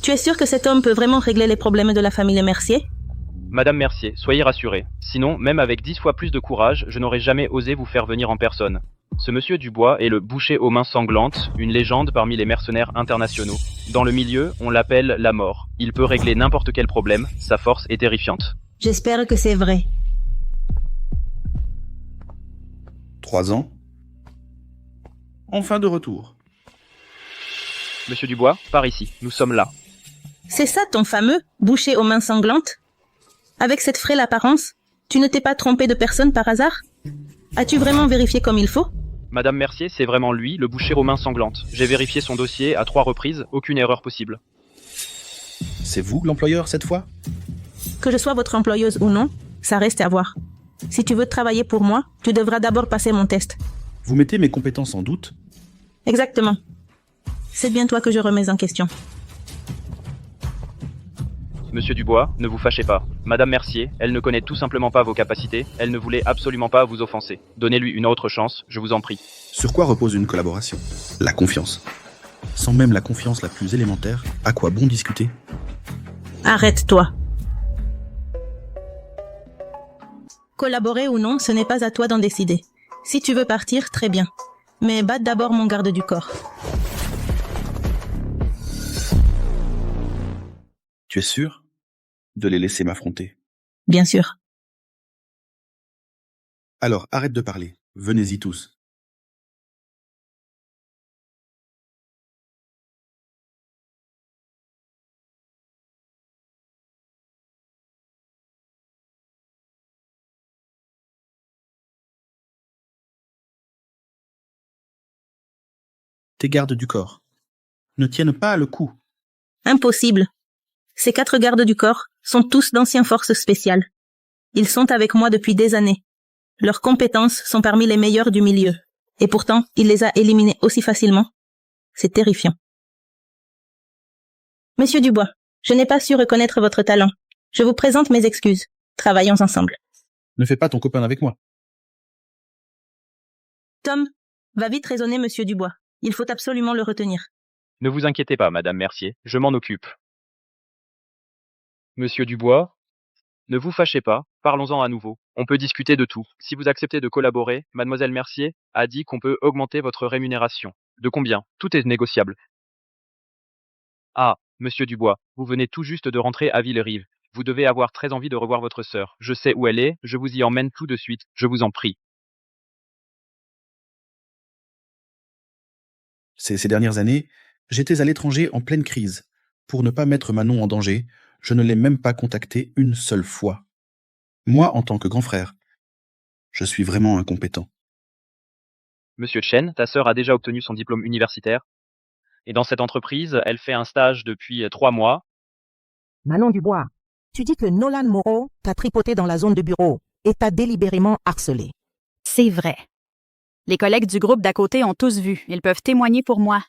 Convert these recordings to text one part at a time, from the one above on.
Tu es sûr que cet homme peut vraiment régler les problèmes de la famille Mercier? Madame Mercier, soyez rassurée. Sinon, même avec 10 fois plus de courage, je n'aurais jamais osé vous faire venir en personne. Ce monsieur Dubois est le boucher aux mains sanglantes, une légende parmi les mercenaires internationaux. Dans le milieu, on l'appelle la mort. Il peut régler n'importe quel problème, sa force est terrifiante. J'espère que c'est vrai. 3 ans. Enfin de retour. Monsieur Dubois, par ici, nous sommes là. C'est ça ton fameux boucher aux mains sanglantes? Avec cette frêle apparence, tu ne t'es pas trompé de personne par hasard? As-tu vraiment vérifié comme il faut? Madame Mercier, c'est vraiment lui, le boucher aux mains sanglantes. J'ai vérifié son dossier à 3 reprises, aucune erreur possible. C'est vous l'employeur cette fois? Que je sois votre employeuse ou non, ça reste à voir. Si tu veux travailler pour moi, tu devras d'abord passer mon test. Vous mettez mes compétences en doute? Exactement. C'est bien toi que je remets en question. Monsieur Dubois, ne vous fâchez pas. Madame Mercier, elle ne connaît tout simplement pas vos capacités, elle ne voulait absolument pas vous offenser. Donnez-lui une autre chance, je vous en prie. Sur quoi repose une collaboration? La confiance. Sans même la confiance la plus élémentaire, à quoi bon discuter? Arrête-toi. Collaborer ou non, ce n'est pas à toi d'en décider. Si tu veux partir, très bien. Mais batte d'abord mon garde du corps. Tu es sûr de les laisser m'affronter? Bien sûr. Alors arrête de parler, venez-y tous. Tes gardes du corps ne tiennent pas le coup. Impossible. Ces 4 gardes du corps sont tous d'anciens forces spéciales. Ils sont avec moi depuis des années. Leurs compétences sont parmi les meilleures du milieu. Et pourtant, il les a éliminés aussi facilement. C'est terrifiant. Monsieur Dubois, je n'ai pas su reconnaître votre talent. Je vous présente mes excuses. Travaillons ensemble. Ne fais pas ton copain avec moi. Tom, va vite raisonner Monsieur Dubois. Il faut absolument le retenir. Ne vous inquiétez pas, Madame Mercier, je m'en occupe. Monsieur Dubois, ne vous fâchez pas, parlons-en à nouveau. On peut discuter de tout. Si vous acceptez de collaborer, Mademoiselle Mercier a dit qu'on peut augmenter votre rémunération. De combien? Tout est négociable. Ah, Monsieur Dubois, vous venez tout juste de rentrer à Villerive. Vous devez avoir très envie de revoir votre sœur. Je sais où elle est, je vous y emmène tout de suite, je vous en prie. Ces dernières années, j'étais à l'étranger en pleine crise. Pour ne pas mettre Manon en danger, je ne l'ai même pas contacté une seule fois. Moi, en tant que grand frère, je suis vraiment incompétent. Monsieur Chen, ta sœur a déjà obtenu son diplôme universitaire. Et dans cette entreprise, elle fait un stage depuis 3 mois. Manon Dubois, tu dis que Nolan Moreau t'a tripoté dans la zone de bureau et t'a délibérément harcelé. C'est vrai. Les collègues du groupe d'à côté ont tous vu. Ils peuvent témoigner pour moi.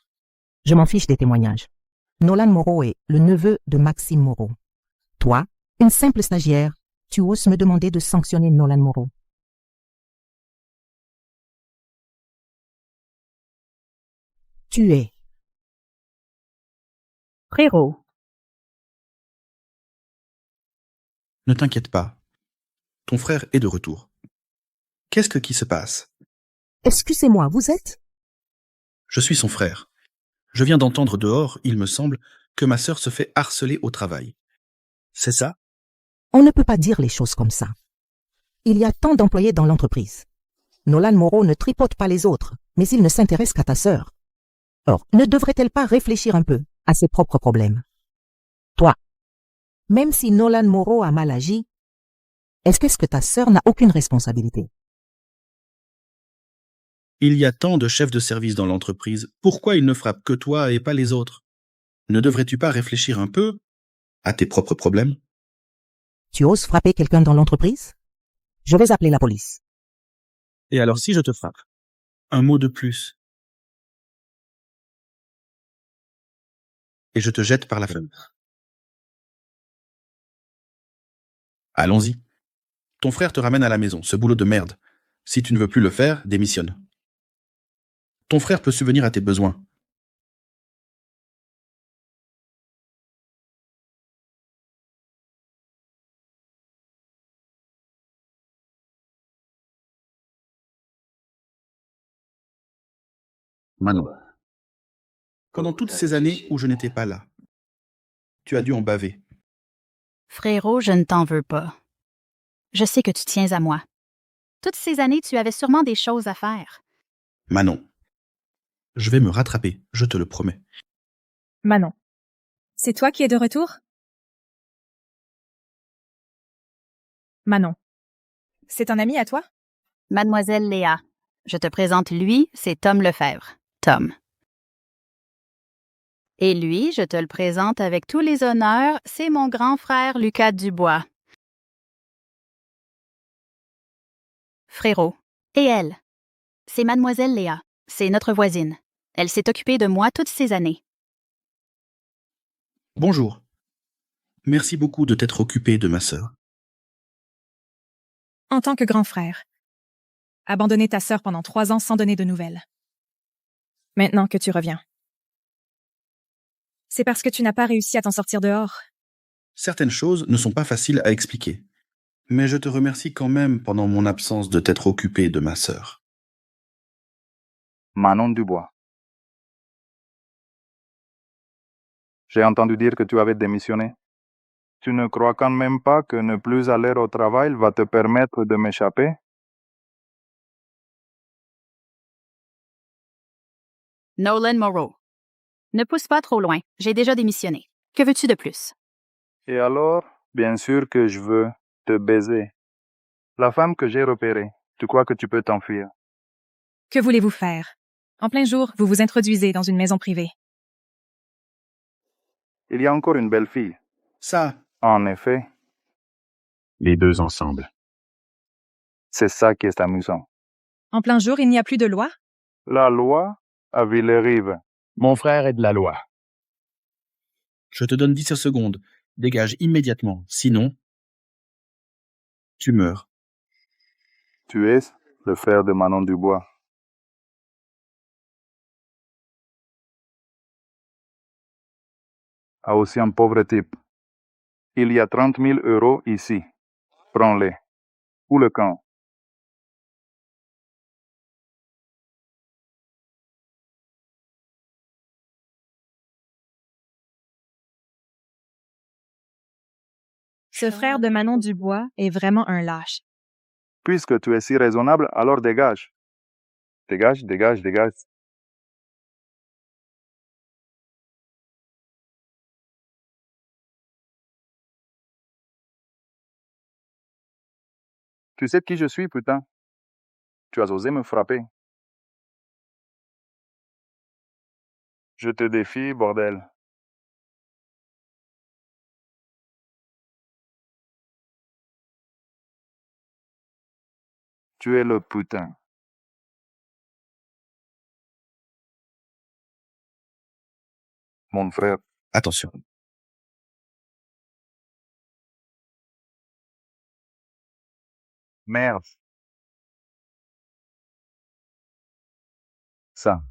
Je m'en fiche des témoignages. Nolan Moreau est le neveu de Maxime Moreau. Toi, une simple stagiaire, tu oses me demander de sanctionner Nolan Moreau. Tu es. Frérot, Ne t'inquiète pas. Ton frère est de retour. Qu'est-ce qui se passe? Excusez-moi, vous êtes? Je suis son frère. Je viens d'entendre dehors, il me semble, que ma sœur se fait harceler au travail. C'est ça? On ne peut pas dire les choses comme ça. Il y a tant d'employés dans l'entreprise. Nolan Moreau ne tripote pas les autres, mais il ne s'intéresse qu'à ta sœur. Or, ne devrait-elle pas réfléchir un peu à ses propres problèmes? Toi, même si Nolan Moreau a mal agi, est-ce que ta sœur n'a aucune responsabilité? Il y a tant de chefs de service dans l'entreprise, pourquoi il ne frappe que toi et pas les autres? Ne devrais-tu pas réfléchir un peu à tes propres problèmes? Tu oses frapper quelqu'un dans l'entreprise? Je vais appeler la police. Et alors si je te frappe? Un mot de plus. Et je te jette par la fenêtre. Allons-y. Ton frère te ramène à la maison, ce boulot de merde. Si tu ne veux plus le faire, démissionne. Ton frère peut subvenir à tes besoins. Manon, pendant toutes ces années où je n'étais pas là, tu as dû en baver. Frérot, je ne t'en veux pas. Je sais que tu tiens à moi. Toutes ces années, tu avais sûrement des choses à faire. Manon, je vais me rattraper, je te le promets. Manon. C'est toi qui es de retour? Manon. C'est un ami à toi? Mademoiselle Léa, je te présente lui, c'est Tom Lefebvre. Tom. Et lui, je te le présente avec tous les honneurs, c'est mon grand frère Lucas Dubois. Frérot. Et elle? C'est Mademoiselle Léa. C'est notre voisine. Elle s'est occupée de moi toutes ces années. Bonjour. Merci beaucoup de t'être occupé de ma sœur. En tant que grand frère. Abandonner ta sœur pendant 3 ans sans donner de nouvelles. Maintenant que tu reviens. C'est parce que tu n'as pas réussi à t'en sortir dehors. Certaines choses ne sont pas faciles à expliquer, mais je te remercie quand même pendant mon absence de t'être occupé de ma sœur. Manon Dubois. J'ai entendu dire que tu avais démissionné. Tu ne crois quand même pas que ne plus aller au travail va te permettre de m'échapper? Nolan Moreau. Ne pousse pas trop loin. J'ai déjà démissionné. Que veux-tu de plus? Et alors, bien sûr que je veux te baiser. La femme que j'ai repérée, tu crois que tu peux t'enfuir? Que voulez-vous faire? En plein jour, vous vous introduisez dans une maison privée. Il y a encore une belle fille. Ça, En effet, Les deux ensemble. c'est ça qui est amusant. En plein jour, il n'y a plus de loi? La loi à Villerive. Mon frère est de la loi. je te donne 10 secondes. Dégage immédiatement, sinon, tu meurs. Tu es le frère de Manon Dubois. Ah, aussi un pauvre type. Il y a 30 000 euros ici. Prends-les. Ou le camp. Ce frère de Manon Dubois est vraiment un lâche. Puisque tu es si raisonnable, alors dégage. Dégage, dégage, dégage. Tu sais qui je suis, putain? Tu as osé me frapper. Je te défie, bordel. Tu es le putain. Mon frère. Attention. Merde. Ça.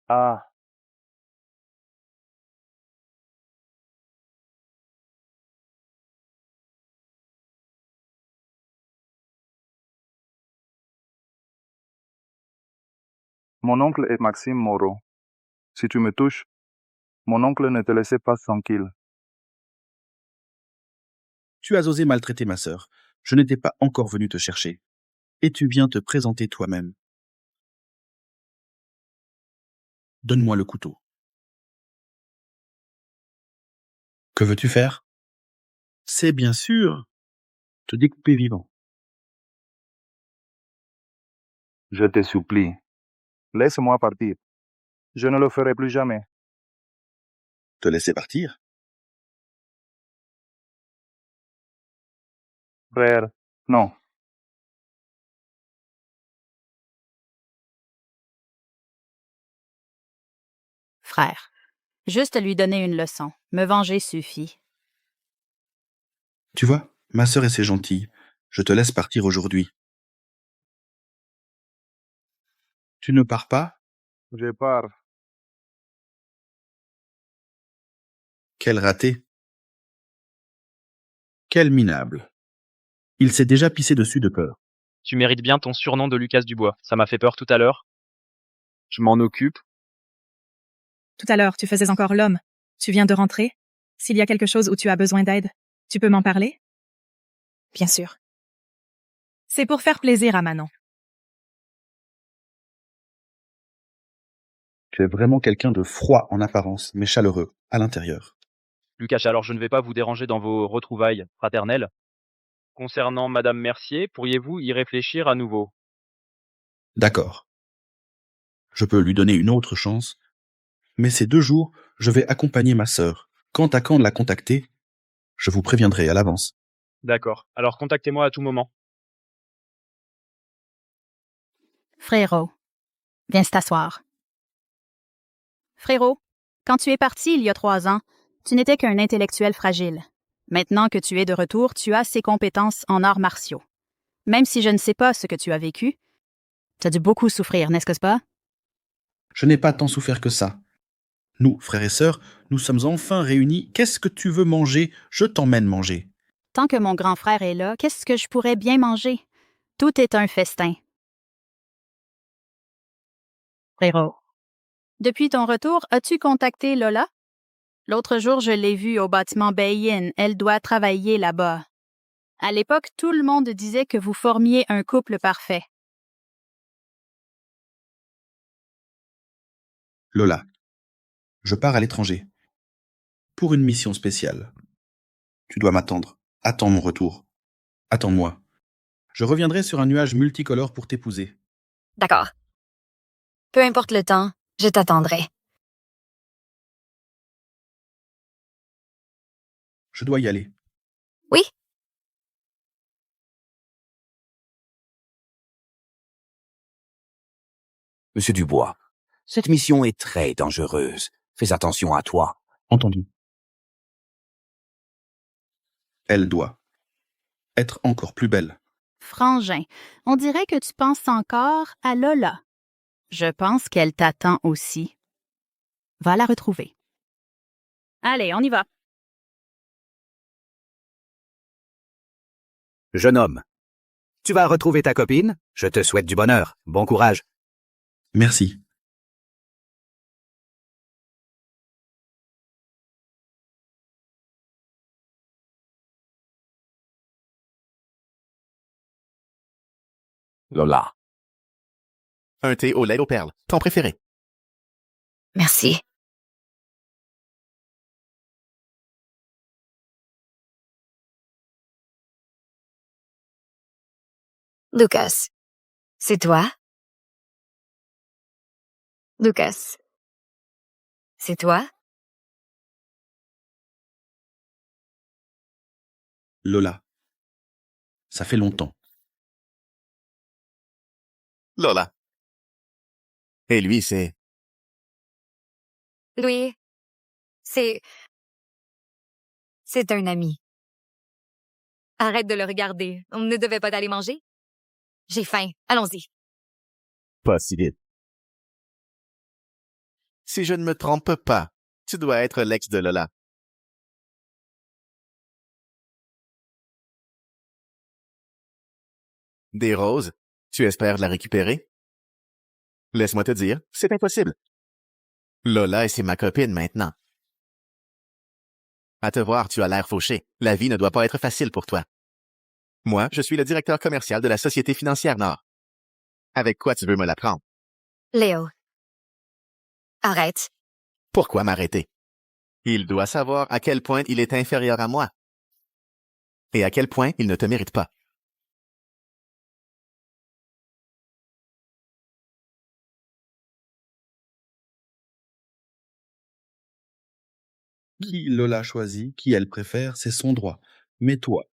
Ah. Mon oncle est Maxime Moreau. Si tu me touches, mon oncle ne te laissait pas tranquille. Tu as osé maltraiter ma sœur. Je n'étais pas encore venu te chercher. Et tu viens te présenter toi-même. Donne-moi le couteau. Que veux-tu faire? C'est bien sûr te découper vivant. Je te supplie. Laisse-moi partir. Je ne le ferai plus jamais. Te laisser partir? Frère, non. Frère. Juste lui donner une leçon. Me venger suffit. Tu vois, ma sœur est si gentille. Je te laisse partir aujourd'hui. Tu ne pars pas? Je pars. Quel raté! Quel minable! Il s'est déjà pissé dessus de peur. Tu mérites bien ton surnom de Lucas Dubois. Ça m'a fait peur tout à l'heure. Je m'en occupe. Tout à l'heure, tu faisais encore l'homme. Tu viens de rentrer. S'il y a quelque chose où tu as besoin d'aide, tu peux m'en parler? Bien sûr. C'est pour faire plaisir à Manon. Tu es vraiment quelqu'un de froid en apparence, mais chaleureux à l'intérieur. Lucas, alors je ne vais pas vous déranger dans vos retrouvailles fraternelles. Concernant Madame Mercier, pourriez-vous y réfléchir à nouveau? D'accord. Je peux lui donner une autre chance, mais ces 2 jours, je vais accompagner ma sœur. Quant à quand la contacter, je vous préviendrai à l'avance. D'accord. Alors contactez-moi à tout moment. Frérot, viens t'asseoir. Frérot, quand tu es parti il y a 3 ans, tu n'étais qu'un intellectuel fragile. Maintenant que tu es de retour, tu as ces compétences en arts martiaux. Même si je ne sais pas ce que tu as vécu, tu as dû beaucoup souffrir, n'est-ce pas? Je n'ai pas tant souffert que ça. Nous, frères et sœurs, nous sommes enfin réunis. Qu'est-ce que tu veux manger? Je t'emmène manger. Tant que mon grand frère est là, qu'est-ce que je pourrais bien manger? Tout est un festin. Frérot. Depuis ton retour, as-tu contacté Lola? L'autre jour, je l'ai vue au bâtiment Bay-In. Elle doit travailler là-bas. À l'époque, tout le monde disait que vous formiez un couple parfait. Lola, je pars à l'étranger. Pour une mission spéciale. Tu dois m'attendre. Attends mon retour. Attends-moi. Je reviendrai sur un nuage multicolore pour t'épouser. D'accord. Peu importe le temps, je t'attendrai. Je dois y aller. Oui? Monsieur Dubois, cette mission est très dangereuse. Fais attention à toi. Entendu. Elle doit être encore plus belle. Frangin, on dirait que tu penses encore à Lola. Je pense qu'elle t'attend aussi. Va la retrouver. Allez, on y va. Jeune homme, tu vas retrouver ta copine? Je te souhaite du bonheur. Bon courage. Merci. Lola. Un thé au lait aux perles, ton préféré. Merci. Lucas, c'est toi? Lucas, c'est toi? Lola. Ça fait longtemps. Lola. Et lui, c'est... Lui, c'est un ami. Arrête de le regarder. On ne devait pas aller manger? J'ai faim. Allons-y. Pas si vite. Si je ne me trompe pas, tu dois être l'ex de Lola. Des roses? Tu espères la récupérer? Laisse-moi te dire, c'est impossible. Lola, c'est ma copine maintenant. À te voir, tu as l'air fauché. La vie ne doit pas être facile pour toi. Moi, je suis le directeur commercial de la Société financière Nord. Avec quoi tu veux me l'apprendre? Léo. Arrête. Pourquoi m'arrêter? Il doit savoir à quel point il est inférieur à moi. Et à quel point il ne te mérite pas. Qui Lola choisit, qui elle préfère, c'est son droit. Mais toi,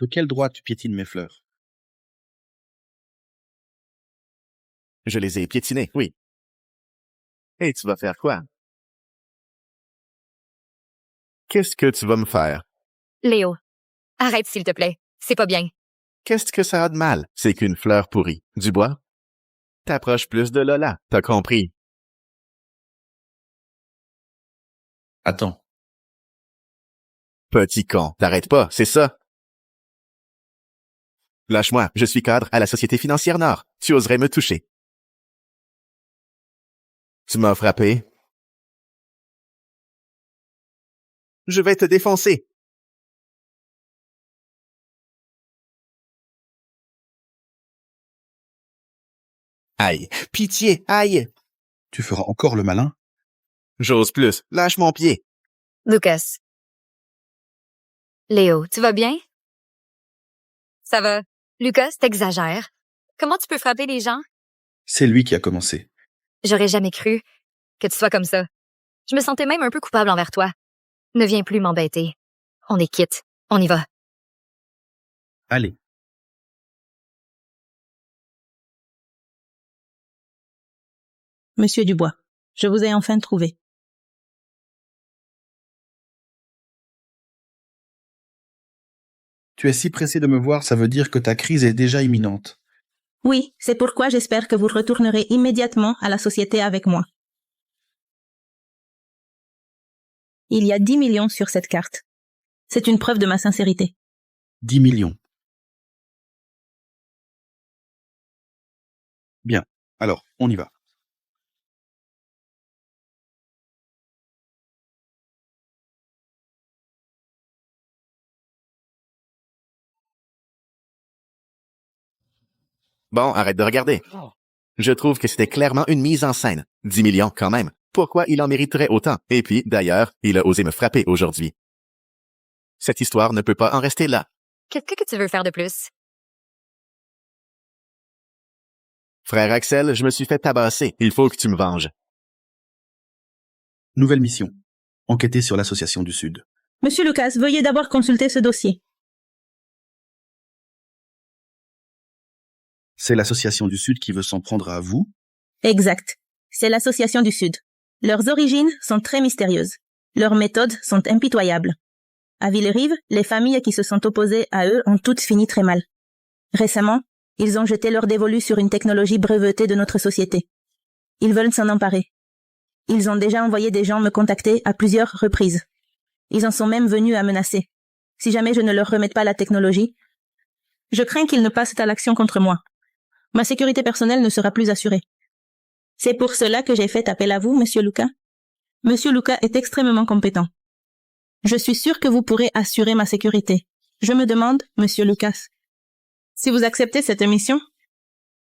de quel droit tu piétines mes fleurs? Je les ai piétinés, oui. Et tu vas faire quoi? Qu'est-ce que tu vas me faire? Léo, arrête s'il te plaît. C'est pas bien. Qu'est-ce que ça a de mal? C'est qu'une fleur pourrie. Dubois? T'approches plus de Lola, t'as compris. Attends. Petit con, t'arrêtes pas, c'est ça? Lâche-moi, je suis cadre à la Société financière Nord. Tu oserais me toucher. Tu m'as frappé. Je vais te défoncer. Aïe, pitié, aïe. Tu feras encore le malin? J'ose plus, lâche mon pied. Lucas. Léo, tu vas bien? Ça va. Lucas, t'exagères. Comment tu peux frapper les gens? C'est lui qui a commencé. J'aurais jamais cru que tu sois comme ça. Je me sentais même un peu coupable envers toi. Ne viens plus m'embêter. On est quitte. On y va. Allez. Monsieur Dubois, je vous ai enfin trouvé. Tu es si pressé de me voir, ça veut dire que ta crise est déjà imminente. Oui, c'est pourquoi j'espère que vous retournerez immédiatement à la société avec moi. Il y a 10 millions sur cette carte. C'est une preuve de ma sincérité. 10 millions. Bien. Alors, on y va. Bon, arrête de regarder. Je trouve que c'était clairement une mise en scène. 10 millions quand même. Pourquoi il en mériterait autant? Et puis, d'ailleurs, il a osé me frapper aujourd'hui. Cette histoire ne peut pas en rester là. Qu'est-ce que tu veux faire de plus? Frère Axel, je me suis fait tabasser. Il faut que tu me venges. Nouvelle mission. Enquêter sur l'association du Sud. Monsieur Lucas, veuillez d'abord consulter ce dossier. C'est l'association du Sud qui veut s'en prendre à vous? Exact. C'est l'association du Sud. Leurs origines sont très mystérieuses. Leurs méthodes sont impitoyables. À Villerive, les familles qui se sont opposées à eux ont toutes fini très mal. Récemment, ils ont jeté leur dévolu sur une technologie brevetée de notre société. Ils veulent s'en emparer. Ils ont déjà envoyé des gens me contacter à plusieurs reprises. Ils en sont même venus à menacer. Si jamais je ne leur remets pas la technologie, je crains qu'ils ne passent à l'action contre moi. Ma sécurité personnelle ne sera plus assurée. C'est pour cela que j'ai fait appel à vous, Monsieur Lucas. Monsieur Lucas est extrêmement compétent. Je suis sûr que vous pourrez assurer ma sécurité. Je me demande, Monsieur Lucas, si vous acceptez cette mission?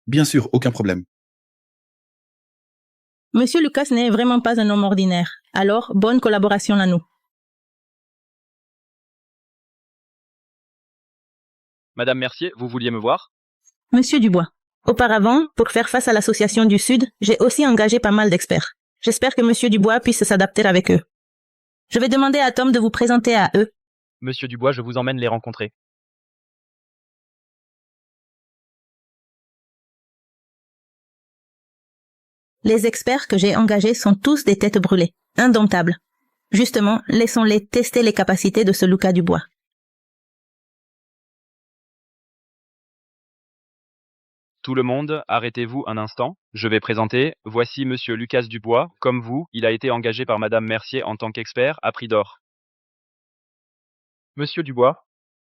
Bien sûr, aucun problème. Monsieur Lucas n'est vraiment pas un homme ordinaire. Alors, bonne collaboration à nous. Madame Mercier, vous vouliez me voir? Monsieur Dubois, auparavant, pour faire face à l'association du Sud, j'ai aussi engagé pas mal d'experts. J'espère que Monsieur Dubois puisse s'adapter avec eux. Je vais demander à Tom de vous présenter à eux. Monsieur Dubois, je vous emmène les rencontrer. Les experts que j'ai engagés sont tous des têtes brûlées, indomptables. Justement, laissons-les tester les capacités de ce Lucas Dubois. Tout le monde, arrêtez-vous un instant. Je vais présenter. Voici Monsieur Lucas Dubois. Comme vous, il a été engagé par Madame Mercier en tant qu'expert à prix d'or. Monsieur Dubois,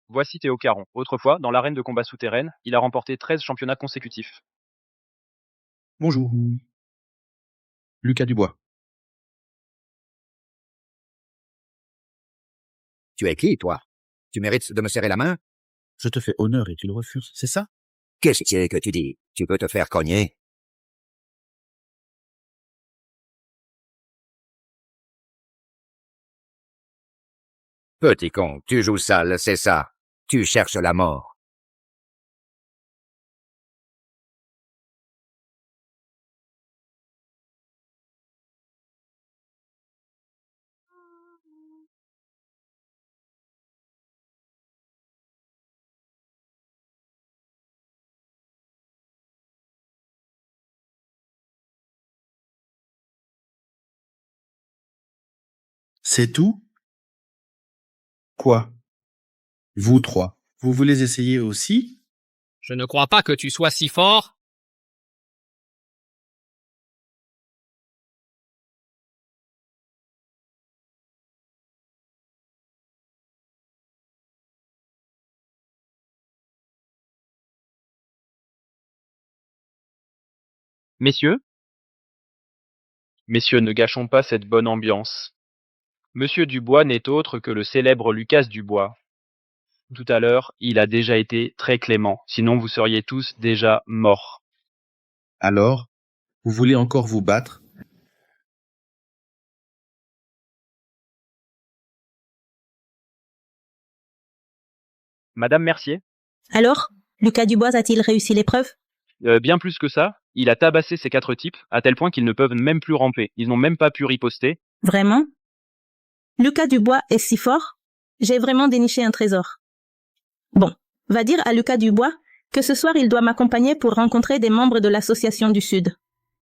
voici Théo Caron. Autrefois, dans l'arène de combat souterraine, il a remporté 13 championnats consécutifs. Bonjour. Lucas Dubois. Tu es qui, toi? Tu mérites de me serrer la main? Je te fais honneur et tu le refuses, c'est ça? Qu'est-ce que tu dis? Tu peux te faire cogner. Petit con, tu joues sale, c'est ça. Tu cherches la mort. C'est tout? Quoi? Vous trois. Vous voulez essayer aussi? Je ne crois pas que tu sois si fort. Messieurs? Messieurs, ne gâchons pas cette bonne ambiance. Monsieur Dubois n'est autre que le célèbre Lucas Dubois. Tout à l'heure, il a déjà été très clément, sinon vous seriez tous déjà morts. Alors, vous voulez encore vous battre? Madame Mercier? Alors, Lucas Dubois a-t-il réussi l'épreuve? Bien plus que ça, il a tabassé ces 4 types, à tel point qu'ils ne peuvent même plus ramper. Ils n'ont même pas pu riposter. Vraiment? Lucas Dubois est si fort? J'ai vraiment déniché un trésor. Bon, va dire à Lucas Dubois que ce soir il doit m'accompagner pour rencontrer des membres de l'Association du Sud.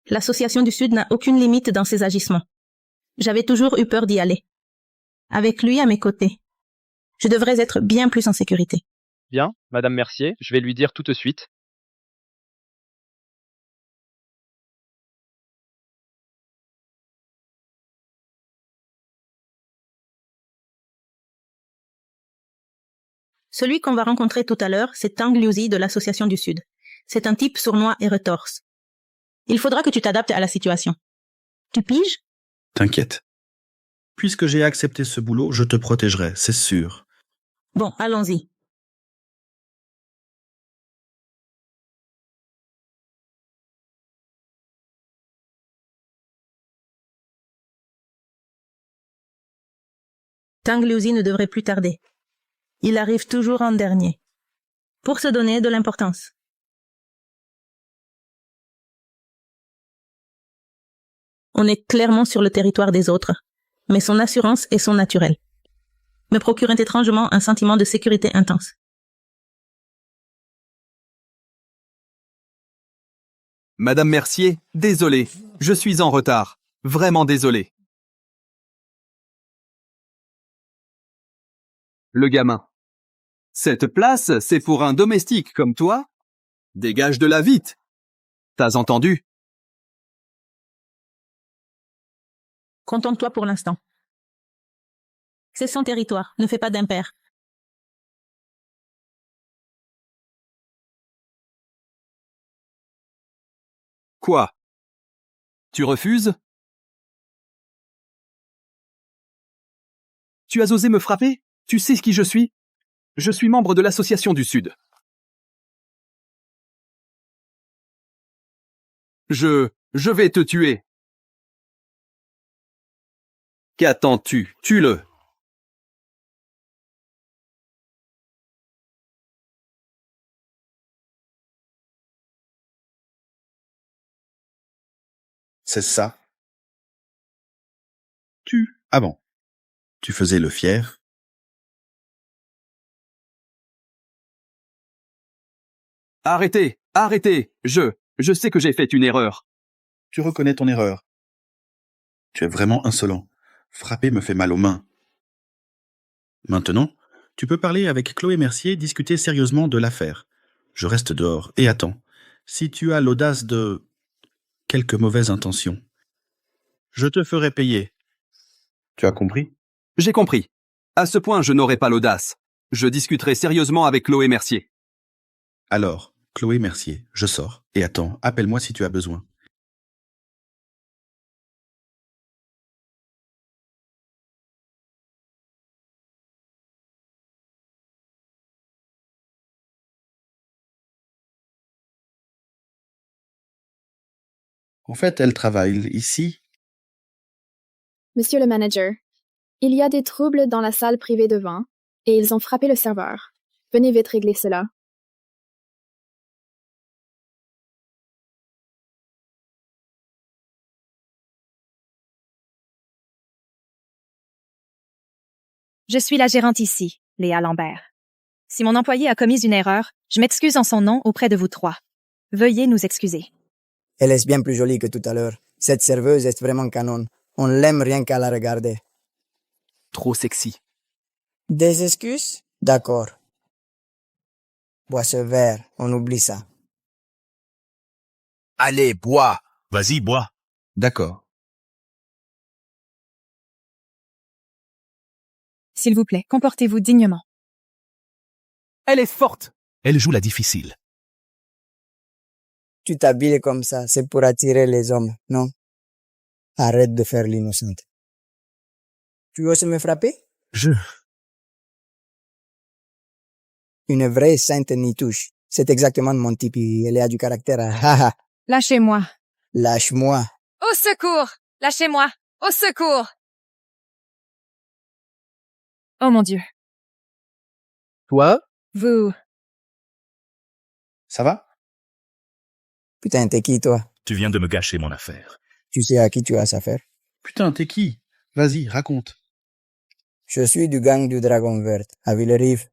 L'Association du Sud n'a aucune limite dans ses agissements. J'avais toujours eu peur d'y aller. Avec lui à mes côtés, je devrais être bien plus en sécurité. Bien, Madame Mercier, je vais lui dire tout de suite. Celui qu'on va rencontrer tout à l'heure, c'est Tang Liuzi de l'Association du Sud. C'est un type sournois et retorse. Il faudra que tu t'adaptes à la situation. Tu piges? T'inquiète. Puisque j'ai accepté ce boulot, je te protégerai, c'est sûr. Bon, allons-y. Tang Liuzi ne devrait plus tarder. Il arrive toujours en dernier. Pour se donner de l'importance. On est clairement sur le territoire des autres, mais son assurance est son naturel. Me procure étrangement un sentiment de sécurité intense. Madame Mercier, désolé, je suis en retard. Vraiment désolé. Le gamin. Cette place, c'est pour un domestique comme toi? Dégage de là vite. T'as entendu? Contente-toi pour l'instant. C'est son territoire, ne fais pas d'impair. Quoi? Tu refuses? Tu as osé me frapper? Tu sais qui je suis? Je suis membre de l'Association du Sud. Je vais te tuer. Qu'attends-tu? Tue-le. C'est ça. Ah bon. Tu faisais le fier? Arrêtez, arrêtez. Je sais que j'ai fait une erreur. Tu reconnais ton erreur. Tu es vraiment insolent. Frapper me fait mal aux mains. Maintenant, tu peux parler avec Chloé Mercier, discuter sérieusement de l'affaire. Je reste dehors et attends. Si tu as l'audace de... quelques mauvaises intentions, je te ferai payer. Tu as compris? J'ai compris. À ce point, je n'aurai pas l'audace. Je discuterai sérieusement avec Chloé Mercier. Alors, Chloé Mercier, je sors. Et attends, appelle-moi si tu as besoin. En fait, elle travaille ici. Monsieur le manager, il y a des troubles dans la salle privée devant, et ils ont frappé le serveur. Venez vite régler cela. Je suis la gérante ici, Léa Lambert. Si mon employé a commis une erreur, je m'excuse en son nom auprès de vous trois. Veuillez nous excuser. Elle est bien plus jolie que tout à l'heure. Cette serveuse est vraiment canon. On l'aime rien qu'à la regarder. Trop sexy. Des excuses? D'accord. Bois ce verre, on oublie ça. Allez, bois. Vas-y, bois. D'accord. S'il vous plaît, comportez-vous dignement. Elle est forte. Elle joue la difficile. Tu t'habilles comme ça, c'est pour attirer les hommes, non? Arrête de faire l'innocente. Tu oses me frapper? Une vraie sainte nitouche. C'est exactement mon type, elle a du caractère. Lâchez-moi. Lâche-moi. Au secours! Lâchez-moi! Au secours! Oh mon Dieu. Toi? Vous. Ça va? Putain, t'es qui, toi? Tu viens de me gâcher mon affaire. Tu sais à qui tu as affaire? Putain, t'es qui? Vas-y, raconte. Je suis du gang du Dragon Vert, à Villerive.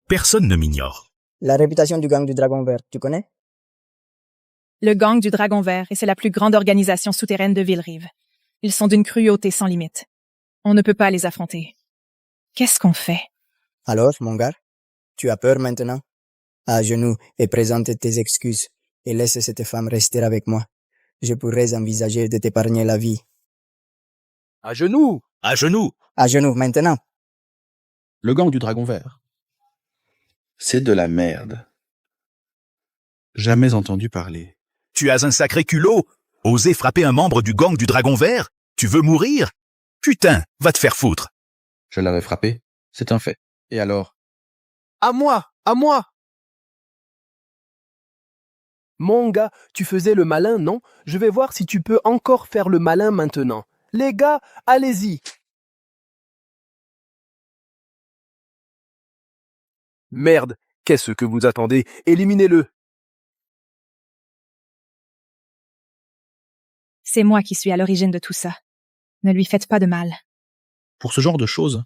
Personne ne m'ignore. La réputation du gang du Dragon Vert, tu connais? Le gang du Dragon Vert, et c'est la plus grande organisation souterraine de Villerive. Ils sont d'une cruauté sans limite. On ne peut pas les affronter. Qu'est-ce qu'on fait? Alors, mon gars, tu as peur maintenant? À genoux et présente tes excuses, et laisse cette femme rester avec moi. Je pourrais envisager de t'épargner la vie. À genoux! À genoux! À genoux, maintenant! Le gang du Dragon Vert. C'est de la merde. Jamais entendu parler. Tu as un sacré culot! Oser frapper un membre du gang du Dragon Vert? Tu veux mourir? Putain, va te faire foutre! Je l'avais frappé, c'est un fait. Et alors? À moi! À moi! Mon gars, tu faisais le malin, non? Je vais voir si tu peux encore faire le malin maintenant. Les gars, allez-y! Merde, qu'est-ce que vous attendez? Éliminez-le! C'est moi qui suis à l'origine de tout ça. Ne lui faites pas de mal. Pour ce genre de choses,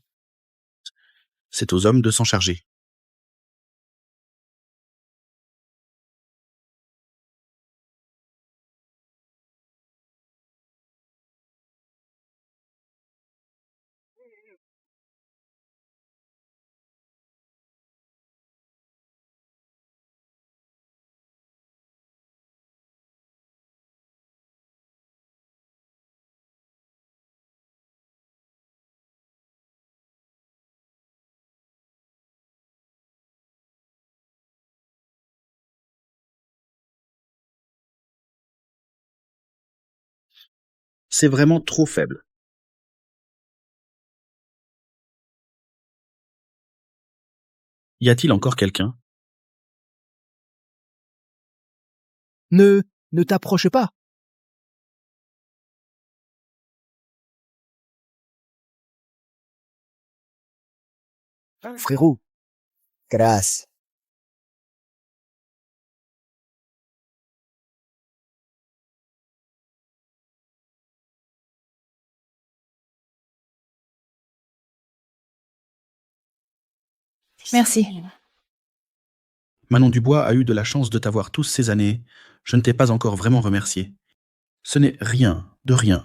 c'est aux hommes de s'en charger. C'est vraiment trop faible. Y a-t-il encore quelqu'un? Ne t'approche pas. Frérot. Grâce. Merci. Manon Dubois a eu de la chance de t'avoir tous ces années. Je ne t'ai pas encore vraiment remercié. Ce n'est rien, de rien.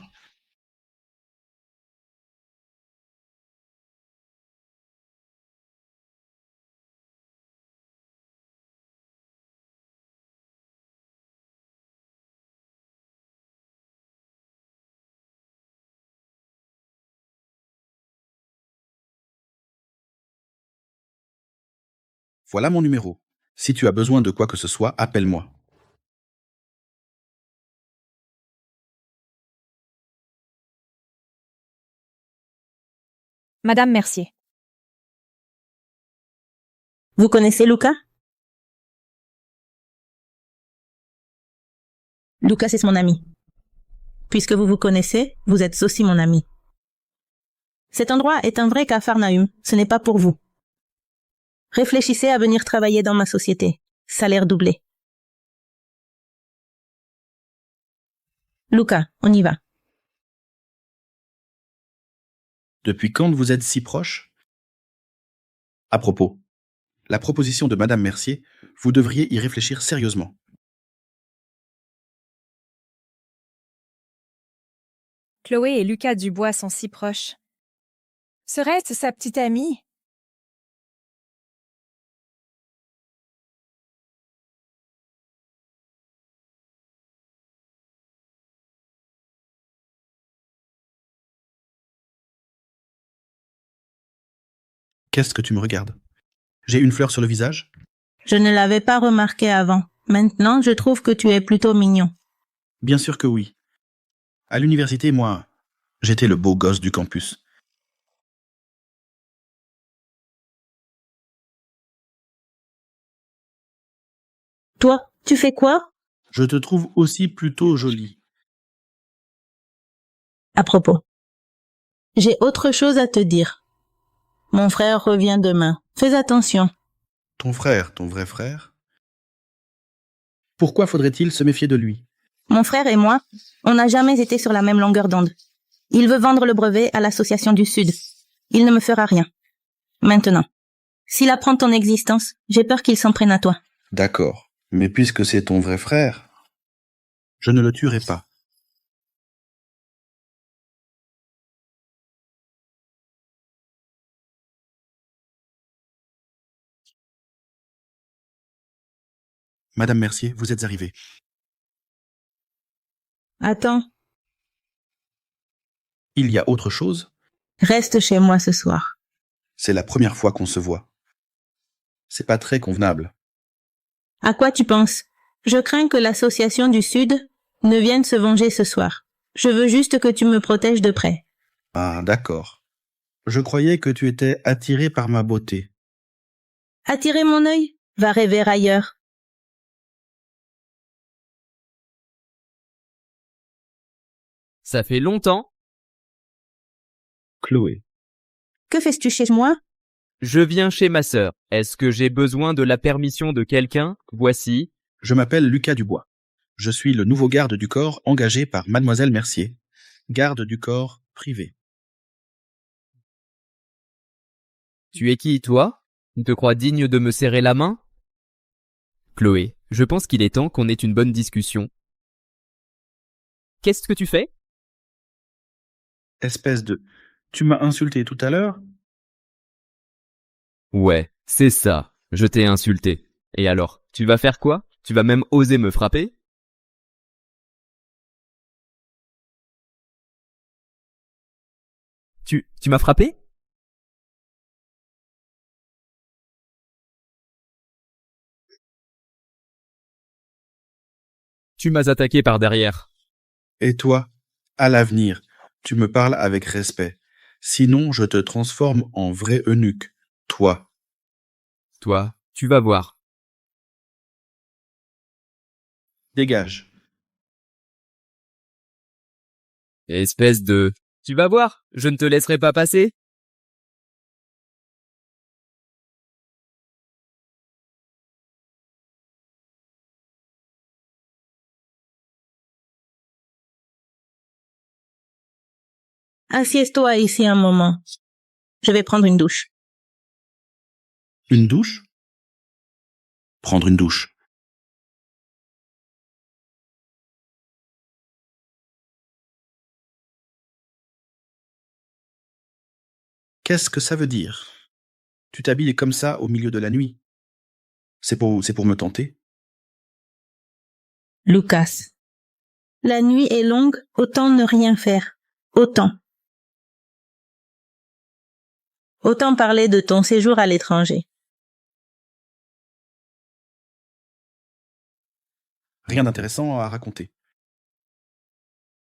Voilà mon numéro. Si tu as besoin de quoi que ce soit, appelle-moi. Madame Mercier. Vous connaissez Lucas? Lucas est mon ami. Puisque vous vous connaissez, vous êtes aussi mon ami. Cet endroit est un vrai capharnaüm, ce n'est pas pour vous. Réfléchissez à venir travailler dans ma société. Salaire doublé. Lucas, on y va. Depuis quand vous êtes si proches? À propos, la proposition de Madame Mercier, vous devriez y réfléchir sérieusement. Chloé et Lucas Dubois sont si proches. Serait-ce sa petite amie? Qu'est-ce que tu me regardes? J'ai une fleur sur le visage? Je ne l'avais pas remarqué avant. Maintenant, je trouve que tu es plutôt mignon. Bien sûr que oui. À l'université, moi, j'étais le beau gosse du campus. Toi, tu fais quoi? Je te trouve aussi plutôt jolie. À propos, j'ai autre chose à te dire. Mon frère revient demain. Fais attention. Ton frère, ton vrai frère? Pourquoi faudrait-il se méfier de lui? Mon frère et moi, on n'a jamais été sur la même longueur d'onde. Il veut vendre le brevet à l'Association du Sud. Il ne me fera rien. Maintenant, s'il apprend ton existence, j'ai peur qu'il s'en prenne à toi. D'accord. Mais puisque c'est ton vrai frère, je ne le tuerai pas. Madame Mercier, vous êtes arrivée. Attends, Il y a autre chose? reste chez moi ce soir. C'est la première fois qu'on se voit. C'est pas très convenable. À quoi tu penses? Je crains que l'Association du Sud ne vienne se venger ce soir. Je veux juste que tu me protèges de près. Ah, d'accord. Je croyais que tu étais attiré par ma beauté. Attirer mon œil? Va rêver ailleurs. Ça fait longtemps. Chloé. Que fais-tu chez moi? Je viens chez ma sœur. Est-ce que j'ai besoin de la permission de quelqu'un? Voici. Je m'appelle Lucas Dubois. Je suis le nouveau garde du corps engagé par Mademoiselle Mercier. Garde du corps privé. Tu es qui, toi? Tu te crois digne de me serrer la main? Chloé, je pense qu'il est temps qu'on ait une bonne discussion. Qu'est-ce que tu fais? Espèce de... Tu m'as insulté tout à l'heure? Ouais, c'est ça. Je t'ai insulté. Et alors, tu vas faire quoi? Tu vas même oser me frapper? Tu m'as frappé? Tu m'as attaqué par derrière. Et toi, à l'avenir, tu me parles avec respect. Sinon, je te transforme en vrai eunuque. Toi. Toi, tu vas voir. Dégage. Espèce de... Tu vas voir, je ne te laisserai pas passer. Assieds-toi ici un moment. Je vais prendre une douche. Une douche? Prendre une douche. Qu'est-ce que ça veut dire? Tu t'habilles comme ça au milieu de la nuit? C'est pour me tenter? Lucas. La nuit est longue, autant ne rien faire. Autant. Autant parler de ton séjour à l'étranger. Rien d'intéressant à raconter.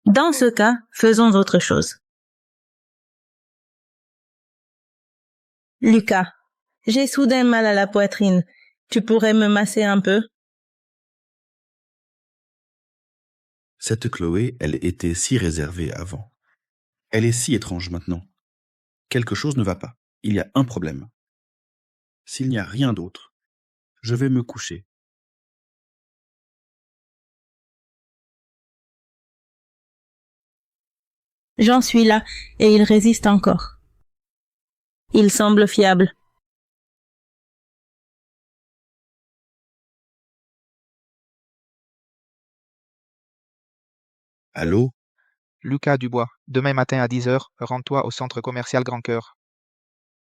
Dans ce cas, faisons autre chose. Lucas, j'ai soudain mal à la poitrine. Tu pourrais me masser un peu? Cette Chloé, elle était si réservée avant. Elle est si étrange maintenant. Quelque chose ne va pas. Il y a un problème. S'il n'y a rien d'autre, je vais me coucher. J'en suis là, et il résiste encore. Il semble fiable. Allô? Lucas Dubois, demain matin à 10 heures, rends-toi au centre commercial Grand Cœur.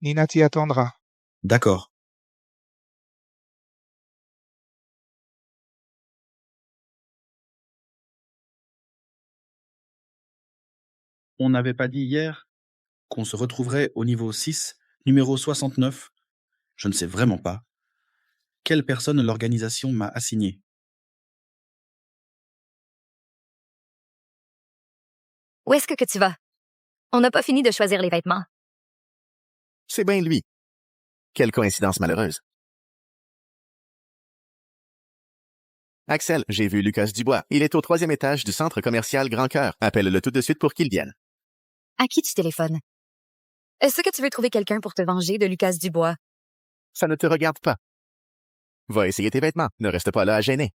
Nina t'y attendra. D'accord. On n'avait pas dit hier qu'on se retrouverait au niveau 6, numéro 69? Je ne sais vraiment pas. Quelle personne l'organisation m'a assigné? Où est-ce que tu vas? On n'a pas fini de choisir les vêtements. C'est bien lui. Quelle coïncidence malheureuse. Axel, j'ai vu Lucas Dubois. Il est au 3e étage du centre commercial Grand Cœur. Appelle-le tout de suite pour qu'il vienne. À qui tu téléphones? Est-ce que tu veux trouver quelqu'un pour te venger de Lucas Dubois? Ça ne te regarde pas. Va essayer tes vêtements. Ne reste pas là à gêner.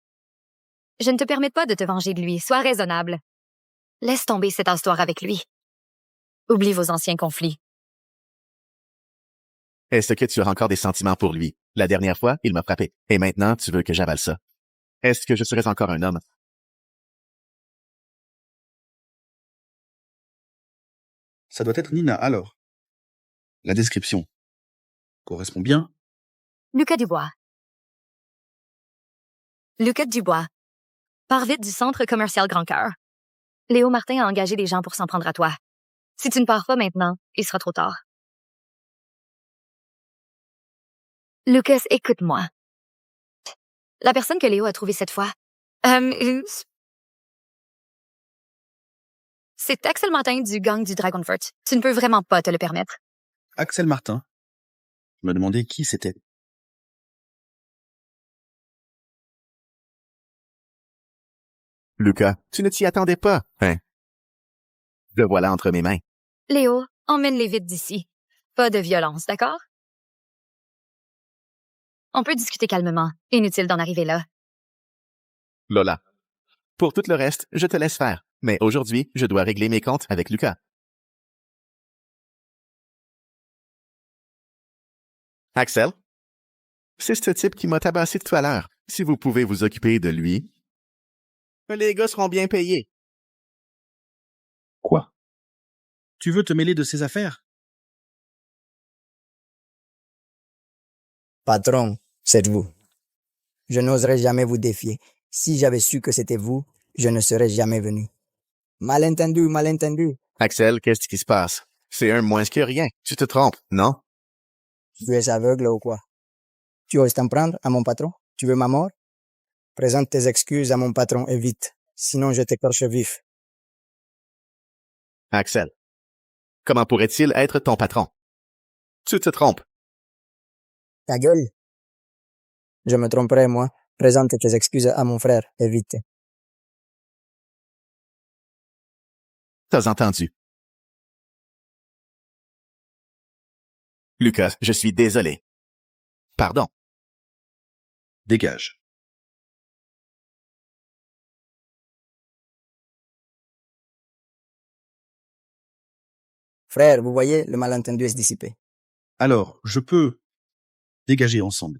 Je ne te permets pas de te venger de lui. Sois raisonnable. Laisse tomber cette histoire avec lui. Oublie vos anciens conflits. Est-ce que tu as encore des sentiments pour lui? La dernière fois, il m'a frappé. Et maintenant, tu veux que j'avale ça. Est-ce que je serais encore un homme? Ça doit être Nina, alors. La description correspond bien. Lucas Dubois. Lucas Dubois. Pars vite du centre commercial Grand Cœur. Léo Martin a engagé des gens pour s'en prendre à toi. Si tu ne pars pas maintenant, il sera trop tard. Lucas, écoute-moi. La personne que Léo a trouvée cette fois, c'est Axel Martin du gang du Dragonfort. Tu ne peux vraiment pas te le permettre. Axel Martin. Je me demandais qui c'était. Lucas, tu ne t'y attendais pas, hein? Le voilà entre mes mains. Léo, emmène-les vite d'ici. Pas de violence, d'accord? On peut discuter calmement. Inutile d'en arriver là. Lola. Pour tout le reste, je te laisse faire. Mais aujourd'hui, je dois régler mes comptes avec Lucas. Axel? C'est ce type qui m'a tabassé tout à l'heure. Si vous pouvez vous occuper de lui, les gars seront bien payés. Quoi? Tu veux te mêler de ses affaires? Patron, c'est vous. Je n'oserais jamais vous défier. Si j'avais su que c'était vous, je ne serais jamais venu. Malentendu, malentendu. Axel, qu'est-ce qui se passe? C'est un moins que rien. Tu te trompes, non? Tu es aveugle ou quoi? Tu oses t'en prendre à mon patron? Tu veux ma mort? Présente tes excuses à mon patron et vite. Sinon je t'écorche vif. Axel, comment pourrait-il être ton patron? Tu te trompes. Ta gueule. Je me tromperais, moi. Présente tes excuses à mon frère et vite. T'as entendu. Lucas, je suis désolé. Pardon. Dégage. Frère, vous voyez, le malentendu est dissipé. Alors, je peux dégager ensemble.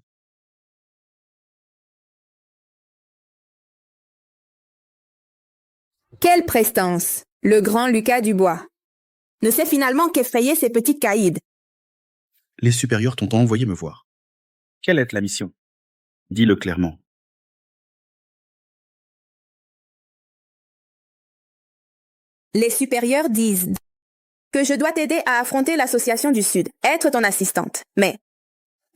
Quelle prestance! Le grand Lucas Dubois ne sait finalement qu'effrayer ces petites caïdes. Les supérieurs t'ont envoyé me voir. Quelle est la mission? Dis-le clairement. Les supérieurs disent que je dois t'aider à affronter l'Association du Sud, être ton assistante. Mais,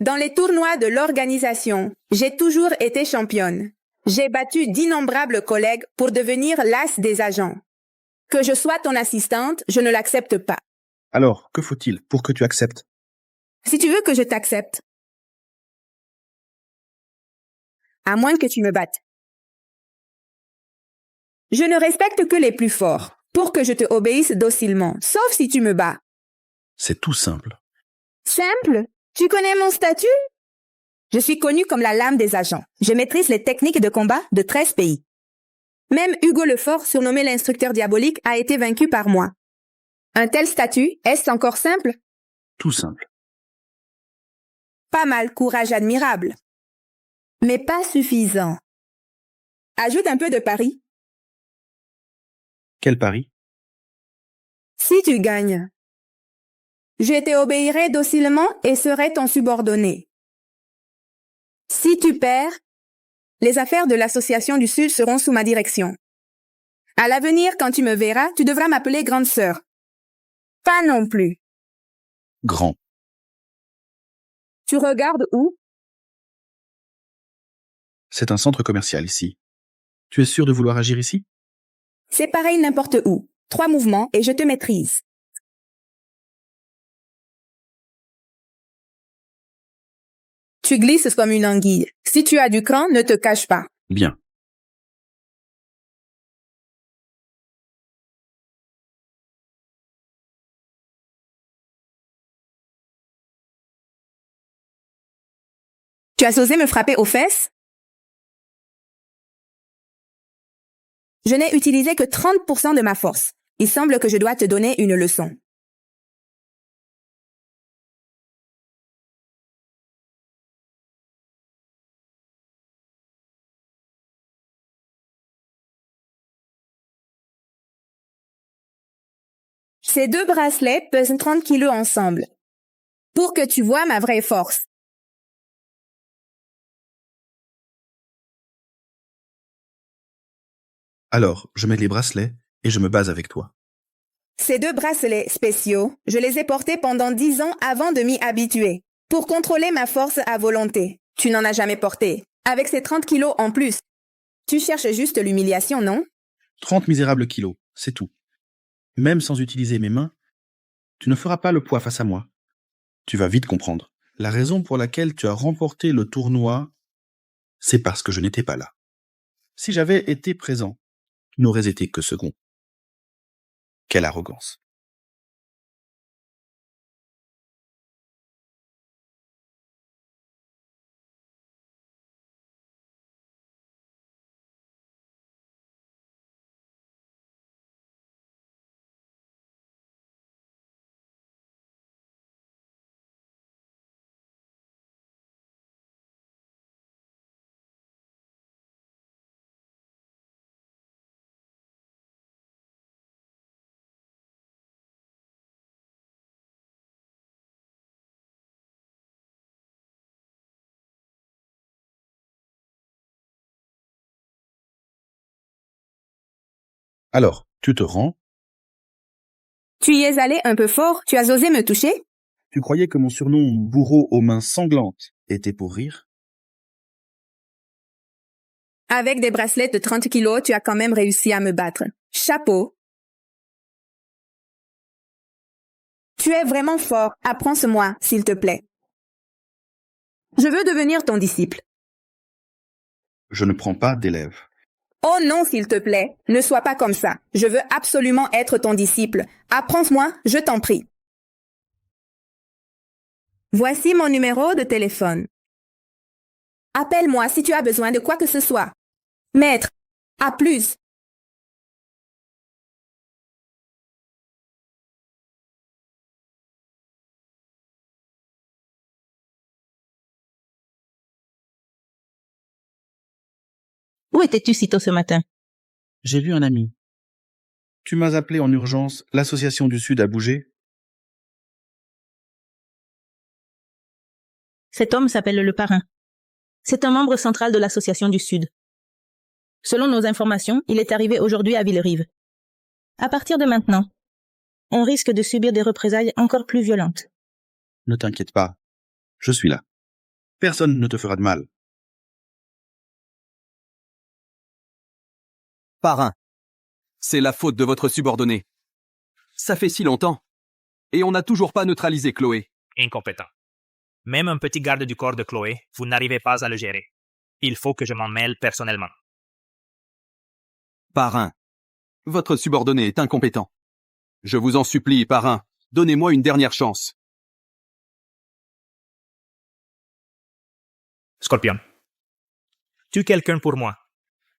dans les tournois de l'organisation, j'ai toujours été championne. J'ai battu d'innombrables collègues pour devenir l'as des agents. Que je sois ton assistante, je ne l'accepte pas. Alors, que faut-il pour que tu acceptes? Si tu veux que je t'accepte, à moins que tu me battes. Je ne respecte que les plus forts, pour que je te obéisse docilement, sauf si tu me bats. C'est tout simple. Simple? Tu connais mon statut? Je suis connu comme la lame des agents. Je maîtrise les techniques de combat de 13 pays. Même Hugo Lefort, surnommé l'instructeur diabolique, a été vaincu par moi. Un tel statut, est-ce encore simple? Tout simple. Pas mal, courage admirable. Mais pas suffisant. Ajoute un peu de pari. Quel pari? Si tu gagnes, je t'obéirai docilement et serai ton subordonné. Si tu perds, les affaires de l'Association du Sud seront sous ma direction. À l'avenir, quand tu me verras, tu devras m'appeler grande sœur. Pas non plus. Grand. Tu regardes où? C'est un centre commercial ici. Tu es sûr de vouloir agir ici? C'est pareil n'importe où. 3 mouvements et je te maîtrise. Tu glisses comme une anguille. Si tu as du cran, ne te cache pas. Bien. Tu as osé me frapper aux fesses? Je n'ai utilisé que 30% de ma force. Il semble que je dois te donner une leçon. Ces 2 bracelets pesent 30 kilos ensemble. Pour que tu vois ma vraie force. Alors, je mets les bracelets et je me base avec toi. Ces 2 bracelets spéciaux, je les ai portés pendant 10 ans avant de m'y habituer. Pour contrôler ma force à volonté. Tu n'en as jamais porté. Avec ces 30 kilos en plus. Tu cherches juste l'humiliation, non? 30 misérables kilos, c'est tout. Même sans utiliser mes mains, tu ne feras pas le poids face à moi. Tu vas vite comprendre. La raison pour laquelle tu as remporté le tournoi, c'est parce que je n'étais pas là. Si j'avais été présent, tu n'aurais été que second. Quelle arrogance. Alors, tu te rends? Tu y es allé un peu fort, tu as osé me toucher? Tu croyais que mon surnom bourreau aux mains sanglantes était pour rire? Avec des bracelets de 30 kilos, tu as quand même réussi à me battre. Chapeau! Tu es vraiment fort. Apprends-moi, s'il te plaît. Je veux devenir ton disciple. Je ne prends pas d'élèves. Oh non, s'il te plaît. Ne sois pas comme ça. Je veux absolument être ton disciple. Apprends-moi, je t'en prie. Voici mon numéro de téléphone. Appelle-moi si tu as besoin de quoi que ce soit. Maître, à plus. Où étais-tu si tôt ce matin? J'ai vu un ami. Tu m'as appelé en urgence, l'association du Sud a bougé? Cet homme s'appelle le parrain. C'est un membre central de l'association du Sud. Selon nos informations, il est arrivé aujourd'hui à Villerive. À partir de maintenant, on risque de subir des représailles encore plus violentes. Ne t'inquiète pas, je suis là. Personne ne te fera de mal. Parrain, c'est la faute de votre subordonné. Ça fait si longtemps. Et on n'a toujours pas neutralisé Chloé. Incompétent. Même un petit garde du corps de Chloé, vous n'arrivez pas à le gérer. Il faut que je m'en mêle personnellement. Parrain, votre subordonné est incompétent. Je vous en supplie, parrain, donnez-moi une dernière chance. Scorpion. Tue quelqu'un pour moi.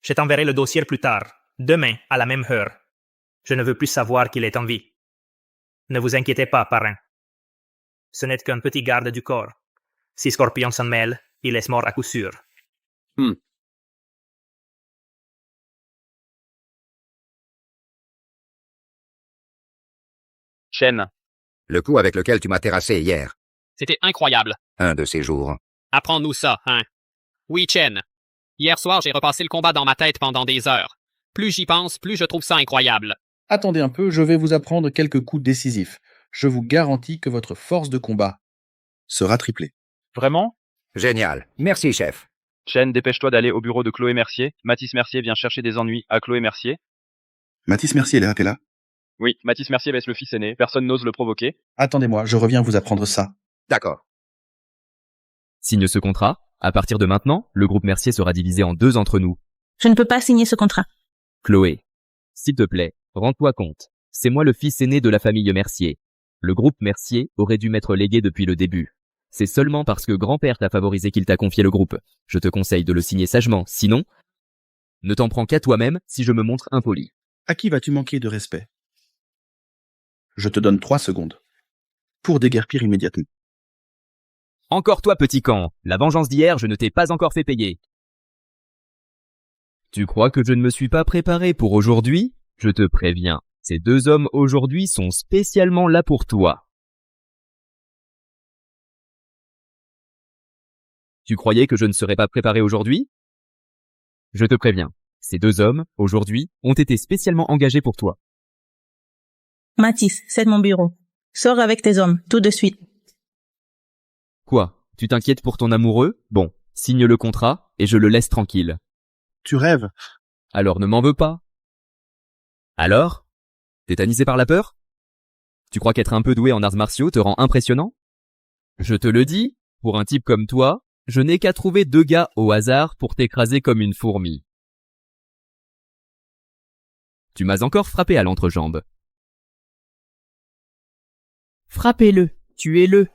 Je t'enverrai le dossier plus tard, demain, à la même heure. Je ne veux plus savoir qu'il est en vie. Ne vous inquiétez pas, parrain. Ce n'est qu'un petit garde du corps. Si Scorpion s'en mêle, il est mort à coup sûr. Chen. Le coup avec lequel tu m'as terrassé hier. C'était incroyable. Un de ces jours. Apprends-nous ça, hein. Oui, Chen. Hier soir, j'ai repassé le combat dans ma tête pendant des heures. Plus j'y pense, plus je trouve ça incroyable. Attendez un peu, je vais vous apprendre quelques coups décisifs. Je vous garantis que votre force de combat sera triplée. Vraiment? Génial. Merci, chef. Chen, dépêche-toi d'aller au bureau de Chloé Mercier. Mathis Mercier vient chercher des ennuis à Chloé Mercier. Mathis Mercier est là, t'es là? Oui, Mathis Mercier baisse le fils aîné, personne n'ose le provoquer. Attendez-moi, je reviens vous apprendre ça. D'accord. Signe ce contrat. À partir de maintenant, le groupe Mercier sera divisé en 2 entre nous. Je ne peux pas signer ce contrat. Chloé, s'il te plaît, rends-toi compte. C'est moi le fils aîné de la famille Mercier. Le groupe Mercier aurait dû m'être légué depuis le début. C'est seulement parce que grand-père t'a favorisé qu'il t'a confié le groupe. Je te conseille de le signer sagement, sinon, ne t'en prends qu'à toi-même si je me montre impoli. À qui vas-tu manquer de respect? Je te donne 3 secondes pour déguerpir immédiatement. Encore toi, petit camp. La vengeance d'hier, je ne t'ai pas encore fait payer. Tu crois que je ne me suis pas préparé pour aujourd'hui? Je te préviens, ces 2 hommes aujourd'hui sont spécialement là pour toi. Tu croyais que je ne serais pas préparé aujourd'hui? Je te préviens, ces 2 hommes, aujourd'hui, ont été spécialement engagés pour toi. Mathis, c'est mon bureau. Sors avec tes hommes, tout de suite. Quoi? Tu t'inquiètes pour ton amoureux? Bon, signe le contrat et je le laisse tranquille. Tu rêves? Alors ne m'en veux pas. Alors? Tétanisé par la peur? Tu crois qu'être un peu doué en arts martiaux te rend impressionnant? Je te le dis, pour un type comme toi, je n'ai qu'à trouver 2 gars au hasard pour t'écraser comme une fourmi. Tu m'as encore frappé à l'entrejambe. Frappez-le, tuez-le.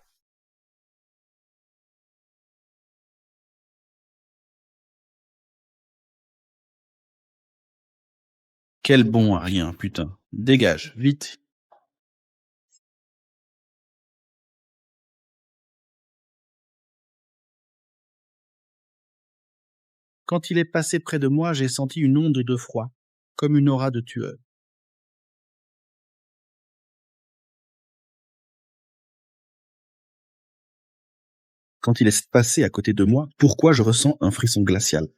Quel bon à rien, putain. Dégage, vite. Quand il est passé près de moi, j'ai senti une onde de froid, comme une aura de tueur. Quand il est passé à côté de moi, pourquoi je ressens un frisson glacial,